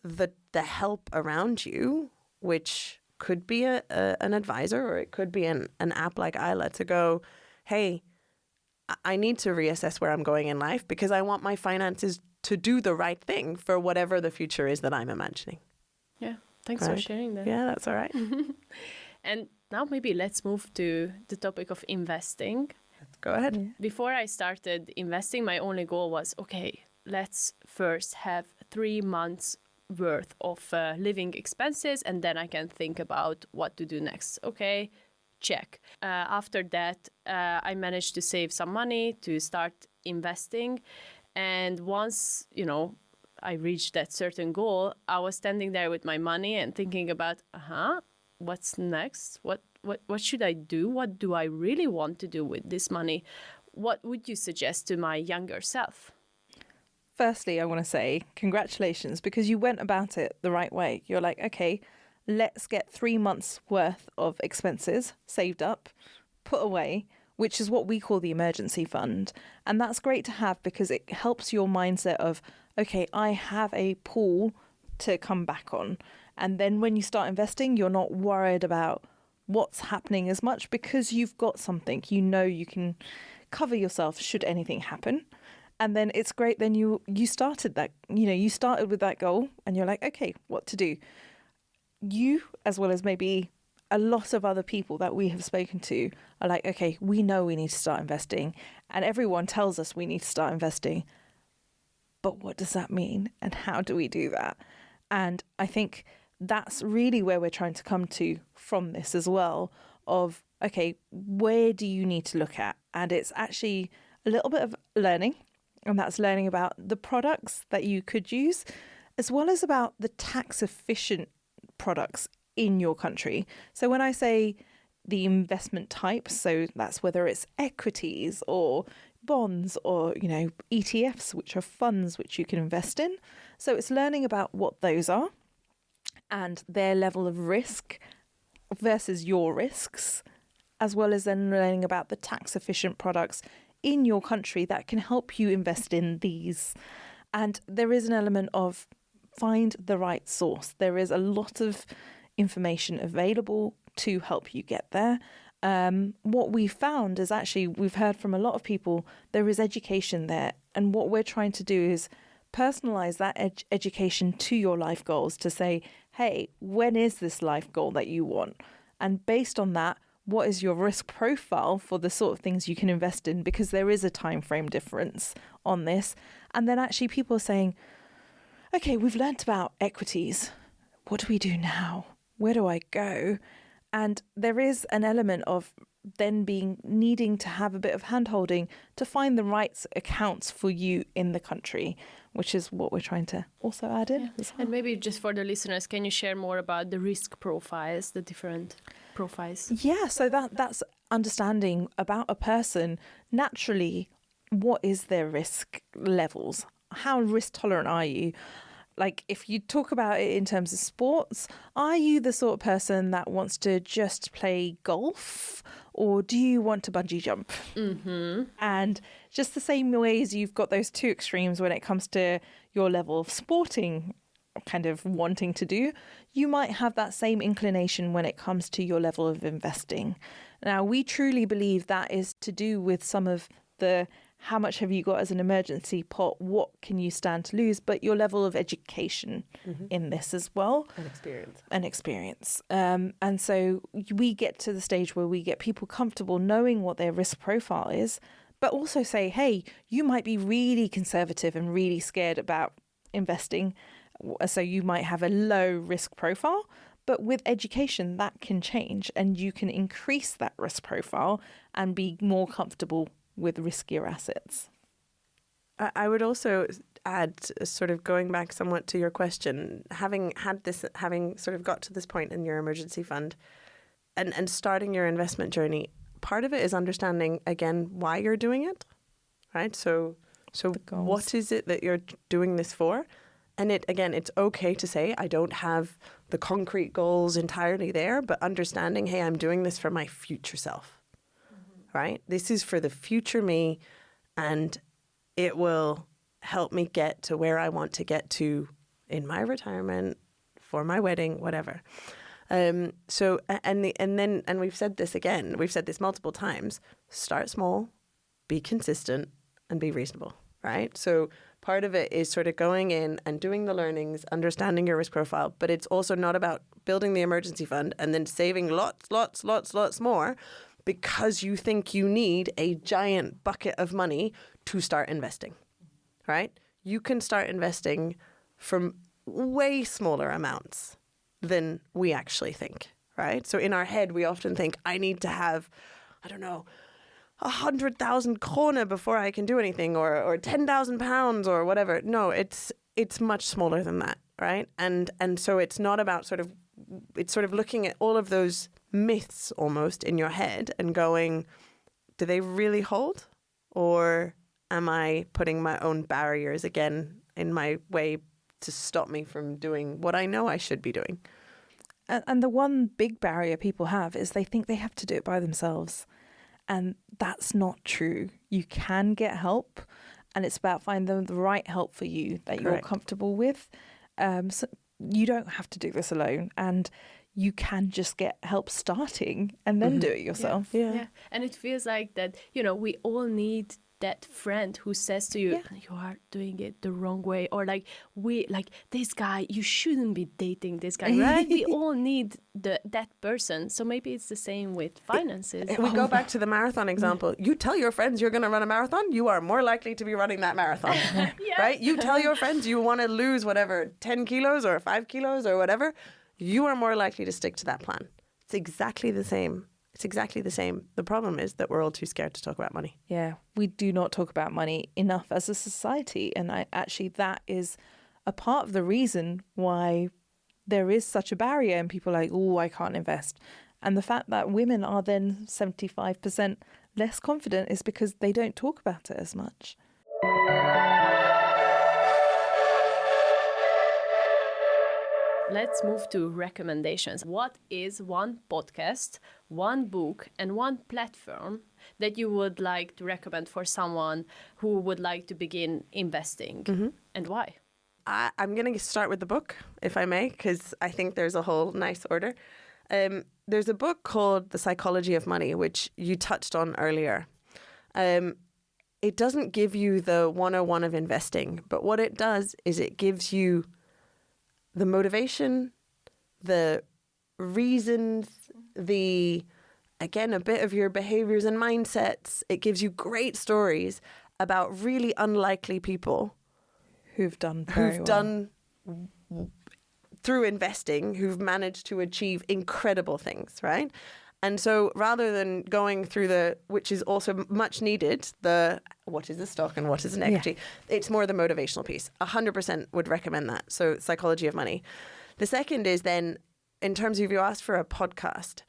[SPEAKER 2] the help around you, which could be an advisor or it could be an app like Aila, to go, hey, I need to reassess where I'm going in life because I want my finances to do the right thing for whatever the future is that I'm imagining.
[SPEAKER 1] Yeah, thanks for sharing that.
[SPEAKER 2] Yeah, that's all right.
[SPEAKER 1] And now maybe let's move to the topic of investing.
[SPEAKER 2] Go ahead.
[SPEAKER 3] Yeah.
[SPEAKER 1] Before I started investing, my only goal was, okay, let's first have 3 months worth of living expenses, and then I can think about what to do next. Okay, check. After that, I managed to save some money to start investing. And once, I reached that certain goal, I was standing there with my money and thinking about, what's next? What should I do? What do I really want to do with this money? What would you suggest to my younger self?
[SPEAKER 3] Firstly, I want to say congratulations, because you went about it the right way. You're like, okay, let's get 3 months worth of expenses saved up, put away, which is what we call the emergency fund. And that's great to have because it helps your mindset of, okay, I have a pool to come back on. And then when you start investing, you're not worried about what's happening as much because you've got something. You know you can cover yourself should anything happen. And then it's great. Then you started that, you started with that goal and you're like, okay, what to do? You, as well as maybe a lot of other people that we have spoken to, are like, okay, we know we need to start investing, and everyone tells us we need to start investing. But what does that mean? And how do we do that? And I think that's really where we're trying to come to from this as well, of, okay, where do you need to look at? And it's actually a little bit of learning, and that's learning about the products that you could use, as well as about the tax efficient products in your country. So when I say the investment types, so that's whether it's equities or bonds or, ETFs, which are funds which you can invest in. So it's learning about what those are and their level of risk versus your risks, as well as then learning about the tax efficient products in your country that can help you invest in these. And there is an element of find the right source. There is a lot of information available to help you get there. What we found is actually, we've heard from a lot of people, there is education there. And what we're trying to do is personalize that education to your life goals, to say, hey, when is this life goal that you want? And based on that, what is your risk profile for the sort of things you can invest in? Because there is a time frame difference on this. And then actually people are saying, okay, we've learnt about equities. What do we do now? Where do I go? And there is an element of then needing to have a bit of hand-holding to find the right accounts for you in the country, which is what we're trying to also add in.
[SPEAKER 1] Yeah. And maybe just for the listeners, can you share more about the risk profiles, the different profiles?
[SPEAKER 3] Yeah, so that's understanding about a person. Naturally, what is their risk levels? How risk tolerant are you? Like, if you talk about it in terms of sports, are you the sort of person that wants to just play golf, or do you want to bungee jump? Mm-hmm. And just the same ways you've got those two extremes when it comes to your level of sporting kind of wanting to do, you might have that same inclination when it comes to your level of investing. Now, we truly believe that is to do with some of the how much have you got as an emergency pot? What can you stand to lose? But your level of education in this as well. And experience. And so we get to the stage where we get people comfortable knowing what their risk profile is, but also say, hey, you might be really conservative and really scared about investing. So you might have a low risk profile, but with education that can change and you can increase that risk profile and be more comfortable with riskier assets.
[SPEAKER 2] I would also add, sort of going back somewhat to your question, having sort of got to this point in your emergency fund and starting your investment journey, part of it is understanding, again, why you're doing it, right? So what is it that you're doing this for? And it's okay to say, I don't have the concrete goals entirely there, but understanding, hey, I'm doing this for my future self. Right? This is for the future me, and it will help me get to where I want to get to in my retirement, for my wedding, whatever. So we've said this again, we've said this multiple times, start small, be consistent, and be reasonable, right? So part of it is sort of going in and doing the learnings, understanding your risk profile, but it's also not about building the emergency fund and then saving lots more, because you think you need a giant bucket of money to start investing, right? You can start investing from way smaller amounts than we actually think, right? So in our head, we often think, I need to have, 100,000 krona before I can do anything, or 10,000 pounds or whatever. No, it's much smaller than that, right? And so it's not about it's sort of looking at all of those myths almost in your head and going, do they really hold? Or am I putting my own barriers again in my way to stop me from doing what I know I should be doing?
[SPEAKER 3] And the one big barrier people have is they think they have to do it by themselves. And that's not true. You can get help, and it's about finding the right help for you that you're comfortable with. So you don't have to do this alone, and you can just get help starting and then do it yourself.
[SPEAKER 1] Yeah. And it feels like that, we all need that friend who says to you, you are doing it the wrong way, or like this guy, you shouldn't be dating this guy, right? We all need that person. So maybe it's the same with finances.
[SPEAKER 2] We go back to the marathon example. You tell your friends you're going to run a marathon, you are more likely to be running that marathon, right? You tell your friends you want to lose whatever, 10 kilos or 5 kilos or whatever, you are more likely to stick to that plan. It's exactly the same. It's exactly the same. The problem is that we're all too scared to talk about money.
[SPEAKER 3] Yeah, we do not talk about money enough as a society. And that is a part of the reason why there is such a barrier and people are like, oh, I can't invest. And the fact that women are then 75% less confident is because they don't talk about it as much.
[SPEAKER 1] Let's move to recommendations. What is one podcast, one book, and one platform that you would like to recommend for someone who would like to begin investing, and why?
[SPEAKER 2] I'm going to start with the book, if I may, because I think there's a whole nice order. There's a book called The Psychology of Money, which you touched on earlier. It doesn't give you the 101 of investing, but what it does is it gives you the motivation, the reasons, again, a bit of your behaviors and mindsets. It gives you great stories about really unlikely people
[SPEAKER 3] who've done
[SPEAKER 2] through investing, who've managed to achieve incredible things, right? And so rather than going through which is also much needed, what is a stock and what is an equity, it's more the motivational piece. 100% would recommend that. So Psychology of Money. The second is then, in terms of you asked for a podcast,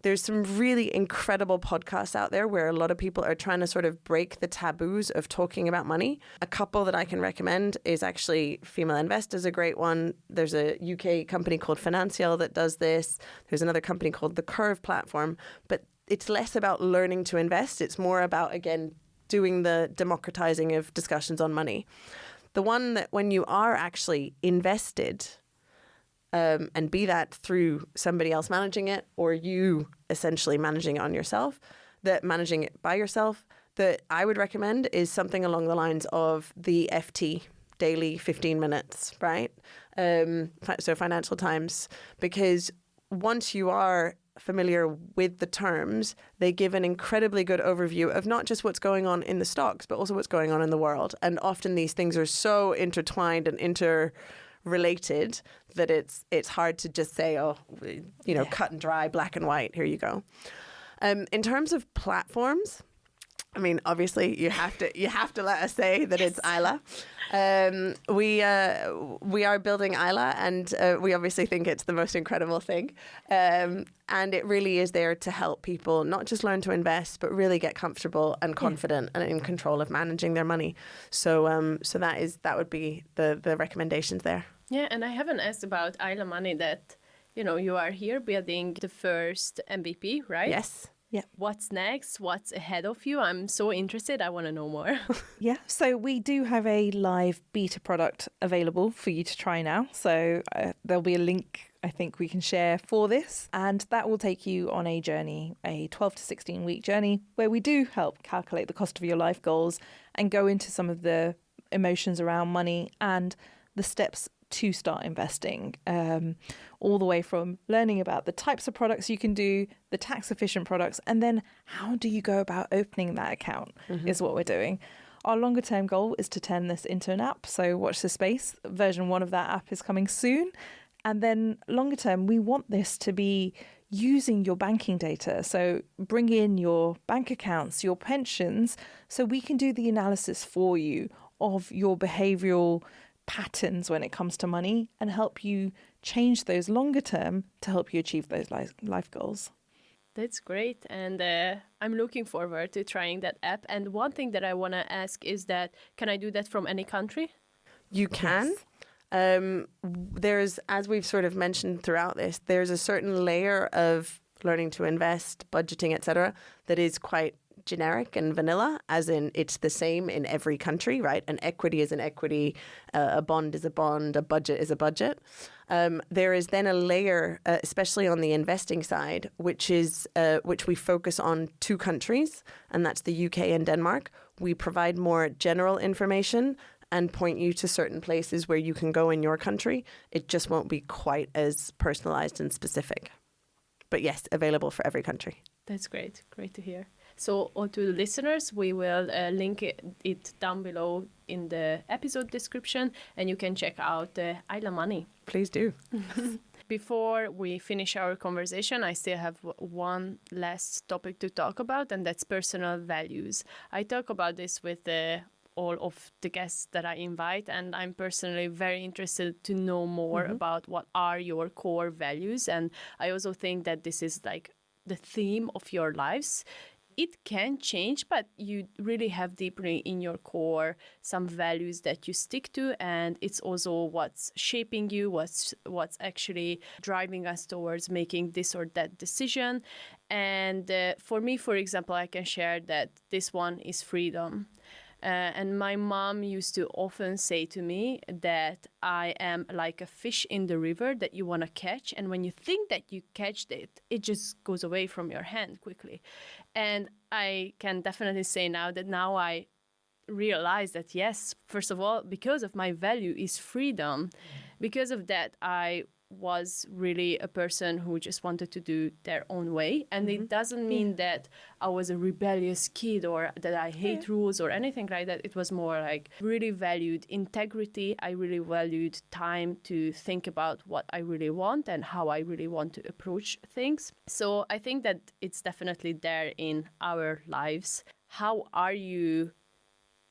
[SPEAKER 2] there's some really incredible podcasts out there where a lot of people are trying to sort of break the taboos of talking about money. A couple that I can recommend is actually Female Invest is a great one. There's a UK company called Financial that does this. There's another company called The Curve Platform. But it's less about learning to invest. It's more about, again, doing the democratizing of discussions on money. The one that when you are actually invested, and be that through somebody else managing it or you essentially managing it on yourself, that managing it by yourself, that I would recommend is something along the lines of the FT daily 15 minutes, right? So Financial Times, because once you are familiar with the terms, they give an incredibly good overview of not just what's going on in the stocks, but also what's going on in the world. And often these things are so intertwined and interrelated that it's hard to just say, cut and dry, black and white, here you go. In terms of platforms, I mean, obviously you have to let us say that it's Aila. We are building Aila, and we obviously think it's the most incredible thing. And it really is there to help people not just learn to invest, but really get comfortable and confident and in control of managing their money. So that would be the recommendations there.
[SPEAKER 1] Yeah, and I haven't asked about Aila Money that, you are here building the first MVP, right?
[SPEAKER 2] Yes.
[SPEAKER 3] Yeah.
[SPEAKER 1] What's next? What's ahead of you? I'm so interested. I want to know more.
[SPEAKER 3] Yeah. So we do have a live beta product available for you to try now. So there'll be a link I think we can share for this. And that will take you on a journey, a 12 to 16 week journey where we do help calculate the cost of your life goals and go into some of the emotions around money and the steps to start investing, all the way from learning about the types of products you can do, the tax efficient products, and then how do you go about opening that account is what we're doing. Our longer term goal is to turn this into an app. So watch this space. Version 1 of that app is coming soon. And then longer term, we want this to be using your banking data. So bring in your bank accounts, your pensions, so we can do the analysis for you of your behavioral patterns when it comes to money and help you change those longer term to help you achieve those life goals.
[SPEAKER 1] That's great. And I'm looking forward to trying that app. And one thing that I want to ask is that, can I do that from any country?
[SPEAKER 2] You can. Yes. There's, as we've sort of mentioned throughout this, there's a certain layer of learning to invest, budgeting, etc., that is quite generic and vanilla, as in it's the same in every country, right? An equity is an equity, a bond is a bond, a budget is a budget. There is then a layer, especially on the investing side, which we focus on 2 countries, and that's the UK and Denmark, we provide more general information and point you to certain places where you can go in your country. It just won't be quite as personalized and specific. But yes, available for every country.
[SPEAKER 1] That's great. Great to hear. So, to the listeners, we will link it down below in the episode description, and you can check out Aila Money.
[SPEAKER 2] Please do.
[SPEAKER 1] Before we finish our conversation, I still have one last topic to talk about, and that's personal values. I talk about this with all of the guests that I invite, and I'm personally very interested to know more about what are your core values. And I also think that this is like the theme of your lives. It can change, but you really have deeply in your core some values that you stick to, and it's also what's shaping you, what's actually driving us towards making this or that decision. And for me, for example, I can share that this one is freedom. And my mom used to often say to me that I am like a fish in the river that you want to catch. And when you think that you catched it, it just goes away from your hand quickly. And I can definitely say now that now I realize that, yes, first of all, because of my value is freedom. Because of that, I was really a person who just wanted to do their own way. And it doesn't mean that I was a rebellious kid or that I hate rules or anything like that. It was more like really valued integrity. I really valued time to think about what I really want and how I really want to approach things. So I think that it's definitely there in our lives. How are you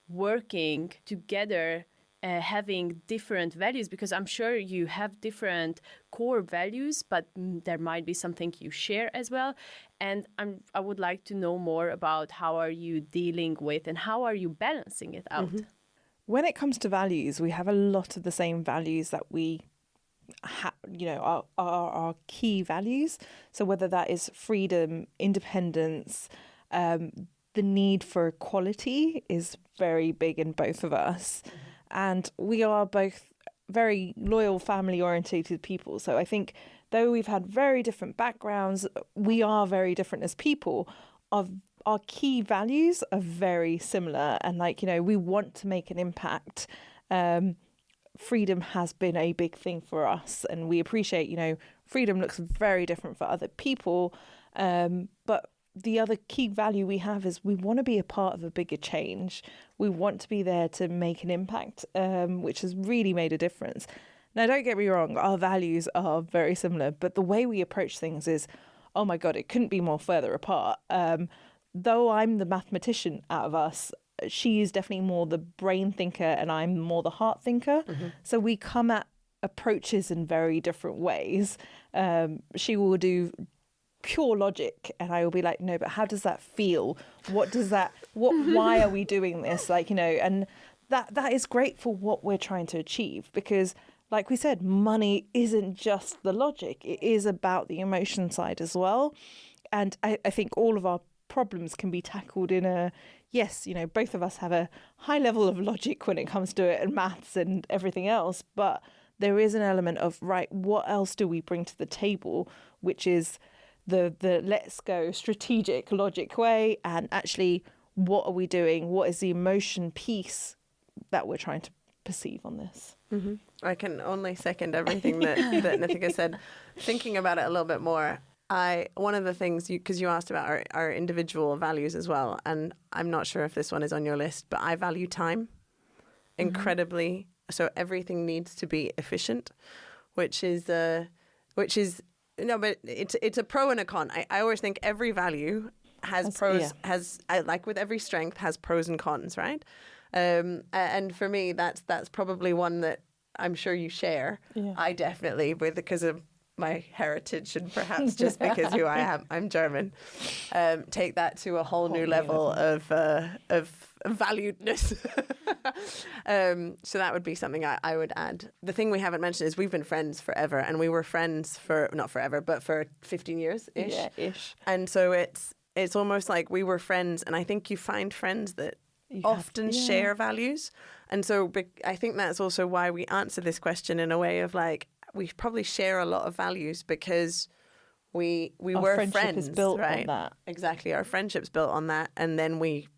[SPEAKER 1] working together, having different values? Because I'm sure you have different core values, but there might be something you share as well. And I would like to know more about how are you dealing with and how are you balancing it out?
[SPEAKER 3] When it comes to values, we have a lot of the same values that we are our key values. So whether that is freedom, independence, the need for equality is very big in both of us. And we are both very loyal, family-orientated people. So I think though we've had very different backgrounds, we are very different as people. Our key values are very similar. And we want to make an impact. Freedom has been a big thing for us. And we appreciate, freedom looks very different for other people. But the other key value we have is we want to be a part of a bigger change. We want to be there to make an impact, which has really made a difference. Now, don't get me wrong, our values are very similar, but the way we approach things is, oh my God, it couldn't be more further apart. Though I'm the mathematician out of us, she is definitely more the brain thinker and I'm more the heart thinker. So we come at approaches in very different ways. She will do pure logic and I will be like, no, but how does that feel? Why are we doing this? And that is great for what we're trying to achieve, because like we said, money isn't just the logic. It is about the emotion side as well. And I think all of our problems can be tackled in both of us have a high level of logic when it comes to it and maths and everything else. But there is an element of, right, what else do we bring to the table, which is the let's go strategic logic way, and actually what are we doing? What is the emotion piece that we're trying to perceive on this?
[SPEAKER 2] I can only second everything that Nitika said. Thinking about it a little bit more, one of the things, because you asked about our individual values as well, and I'm not sure if this one is on your list, but I value time incredibly. So everything needs to be efficient, which is no, but it's a pro and a con. I always think every value has pros, like with every strength, has pros and cons, right? And for me, that's probably one that I'm sure you share. Yeah. I definitely, because of my heritage and perhaps just because who I am, I'm German, take that to a whole new level of valuedness. So that would be something I would add. The thing we haven't mentioned is we've been friends forever, and we were friends for, not forever, but for 15 years-ish.
[SPEAKER 3] Yeah, ish.
[SPEAKER 2] And so it's almost like we were friends, and I think you find friends that often share values. And so I think that's also why we answer this question in a way of like, we probably share a lot of values because we were friends.
[SPEAKER 3] Is built
[SPEAKER 2] right?
[SPEAKER 3] on that.
[SPEAKER 2] Exactly. Our friendship's built on that. And then we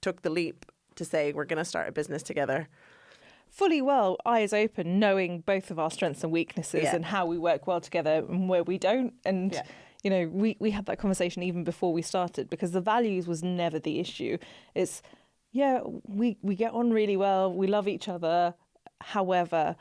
[SPEAKER 2] took the leap to say we're going to start a business together?
[SPEAKER 3] Fully well, eyes open, knowing both of our strengths and weaknesses and how we work well together and where we don't. And, you know, we had that conversation even before we started, because the values was never the issue. It's, we get on really well. We love each other. However,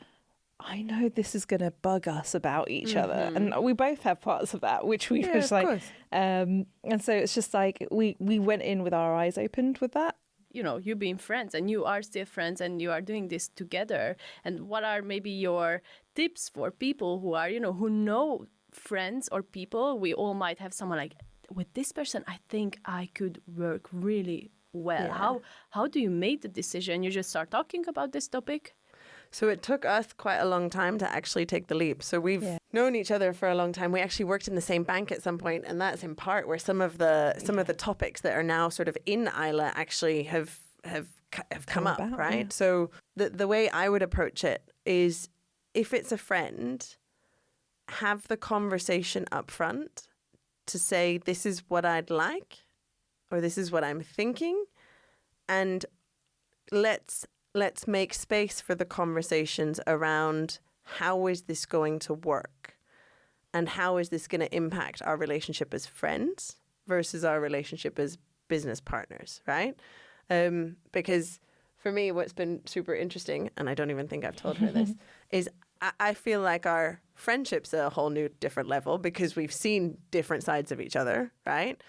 [SPEAKER 3] I know this is going to bug us about each other. And we both have parts of that, which we just like. And so it's just like we went in with our eyes opened with that.
[SPEAKER 1] You know, you being friends and you are still friends and you are doing this together. And what are maybe your tips for people who are, you know, who know friends or people? We all might have someone like, with this person, I think I could work really well. How do you make the decision? You just start talking about this topic?
[SPEAKER 2] So it took us quite a long time to actually take the leap. So we've known each other for a long time. We actually worked in the same bank at some point, and that's in part where some of the topics that are now sort of in Aila actually have come up, right? So the way I would approach it is, if it's a friend, have the conversation up front to say, this is what I'd like, or this is what I'm thinking, and let's make space for the conversations around how is this going to work and how is this going to impact our relationship as friends versus our relationship as business partners, right? Because for me, what's been super interesting, and I don't even think I've told her this, is I feel like our friendship's a whole new different level because we've seen different sides of each other, right?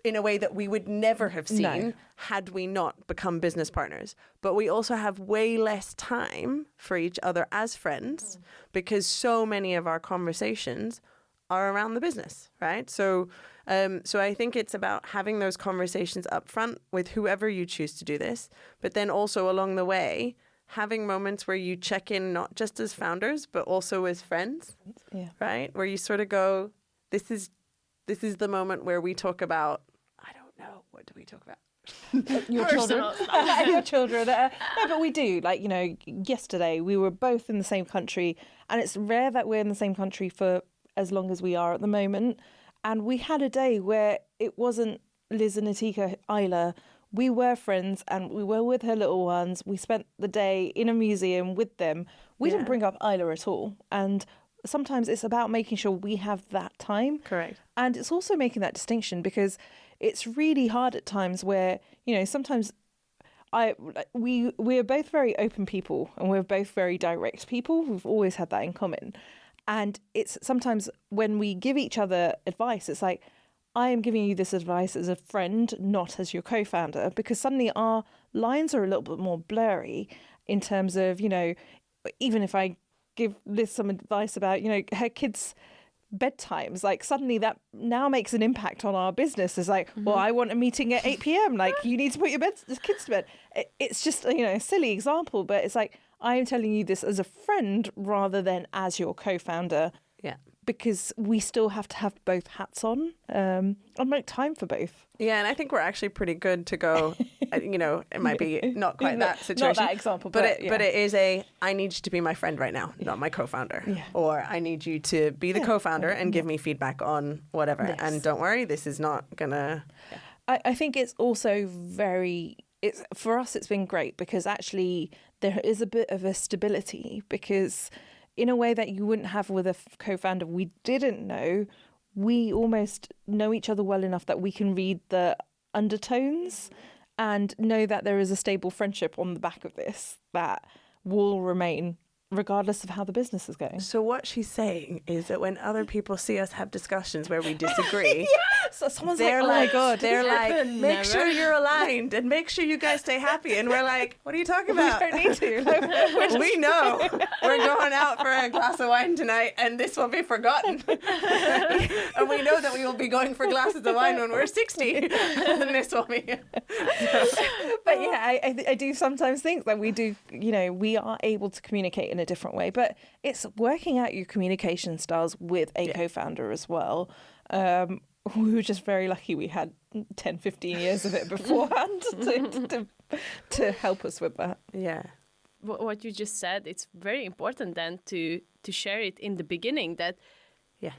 [SPEAKER 2] In a way that we would never have seen had we not become business partners. But we also have way less time for each other as friends because so many of our conversations are around the business, right? So I think it's about having those conversations up front with whoever you choose to do this, but then also along the way, having moments where you check in not just as founders, but also as friends, right? Where you sort of go, this is the moment where we talk about, I don't know, what do we talk about?
[SPEAKER 3] Your children. Your children. No, but we do. Like, you know, yesterday we were both in the same country, and it's rare that we're in the same country for as long as we are at the moment. And we had a day where it wasn't Liz and Nitika, Aila. We were friends and we were with her little ones. We spent the day in a museum with them. We didn't bring up Aila at all. And sometimes it's about making sure we have that time.
[SPEAKER 2] Correct.
[SPEAKER 3] And it's also making that distinction, because it's really hard at times where, you know, sometimes we're both very open people and we're both very direct people. We've always had that in common. And it's sometimes when we give each other advice, it's like, I am giving you this advice as a friend, not as your co-founder, because suddenly our lines are a little bit more blurry in terms of, you know, even if I give Liz some advice about, you know, her kids' bedtimes, like suddenly that now makes an impact on our business. It's like, well, I want a meeting at 8 p.m. Like, you need to put your kids to bed. It's just, you know, a silly example, but it's like, I am telling you this as a friend rather than as your co-founder.
[SPEAKER 2] Yeah.
[SPEAKER 3] Because we still have to have both hats on and make time for both.
[SPEAKER 2] Yeah, and I think we're actually pretty good to go, you know, it might be not quite that situation.
[SPEAKER 3] Not that example,
[SPEAKER 2] but it is I need you to be my friend right now, not my co-founder. Yeah. Or I need you to be the co-founder and give me feedback on whatever. Yes. And don't worry, this is not going to...
[SPEAKER 3] I think it's also for us, it's been great because actually there is a bit of a stability, because in a way that you wouldn't have with a co-founder we didn't know, we almost know each other well enough that we can read the undertones and know that there is a stable friendship on the back of this that will remain regardless of how the business is going.
[SPEAKER 2] So what she's saying is that when other people see us have discussions where we disagree,
[SPEAKER 3] so someone's like, oh my God.
[SPEAKER 2] They're like, make sure you're aligned and make sure you guys stay happy. And we're like, what are you talking about?
[SPEAKER 3] We don't need to.
[SPEAKER 2] We know we're going out for a glass of wine tonight and this will be forgotten. And we know that we will be going for glasses of wine when we're 60. And this will be...
[SPEAKER 3] But yeah, I do sometimes think that we do, you know, we are able to communicate in a different way, but it's working out your communication styles with a co-founder as well. We were just very lucky we had 10, 15 years of it beforehand to help us with that.
[SPEAKER 2] Yeah.
[SPEAKER 1] What you just said, it's very important then to share it in the beginning that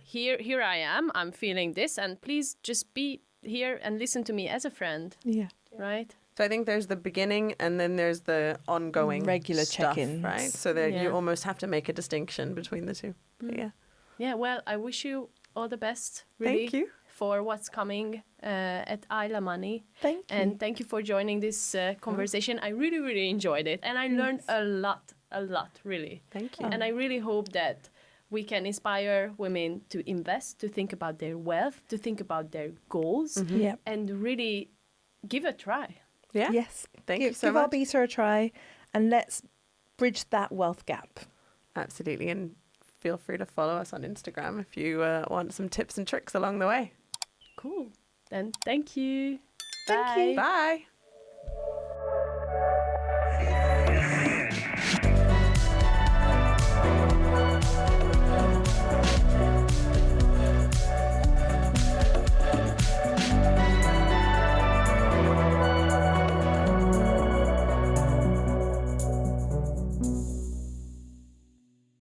[SPEAKER 1] here I am, I'm feeling this, and please just be here and listen to me as a friend.
[SPEAKER 3] Yeah.
[SPEAKER 1] Right?
[SPEAKER 2] So I think there's the beginning and then there's the ongoing
[SPEAKER 3] Regular
[SPEAKER 2] stuff,
[SPEAKER 3] check-ins.
[SPEAKER 2] right? So that you
[SPEAKER 1] Yeah.
[SPEAKER 2] almost have to make a distinction between the two. But yeah.
[SPEAKER 1] Yeah, well, I wish you all the best, really,
[SPEAKER 2] Thank you.
[SPEAKER 1] for what's coming at Aila Money.
[SPEAKER 3] Thank you.
[SPEAKER 1] And thank you for joining this conversation. I really, really enjoyed it. And I learned a lot, really.
[SPEAKER 2] Thank you.
[SPEAKER 1] And I really hope that we can inspire women to invest, to think about their wealth, to think about their goals,
[SPEAKER 3] Yeah.
[SPEAKER 1] and really give a try.
[SPEAKER 2] Yeah.
[SPEAKER 3] Yes.
[SPEAKER 2] Thank
[SPEAKER 3] give,
[SPEAKER 2] you so
[SPEAKER 3] give our
[SPEAKER 2] much.
[SPEAKER 3] beta a try, and let's bridge that wealth gap.
[SPEAKER 2] Absolutely. And feel free to follow us on Instagram if you want some tips and tricks along the way.
[SPEAKER 1] Cool. Then thank you.
[SPEAKER 3] Thank
[SPEAKER 1] Bye.
[SPEAKER 3] you.
[SPEAKER 2] Bye.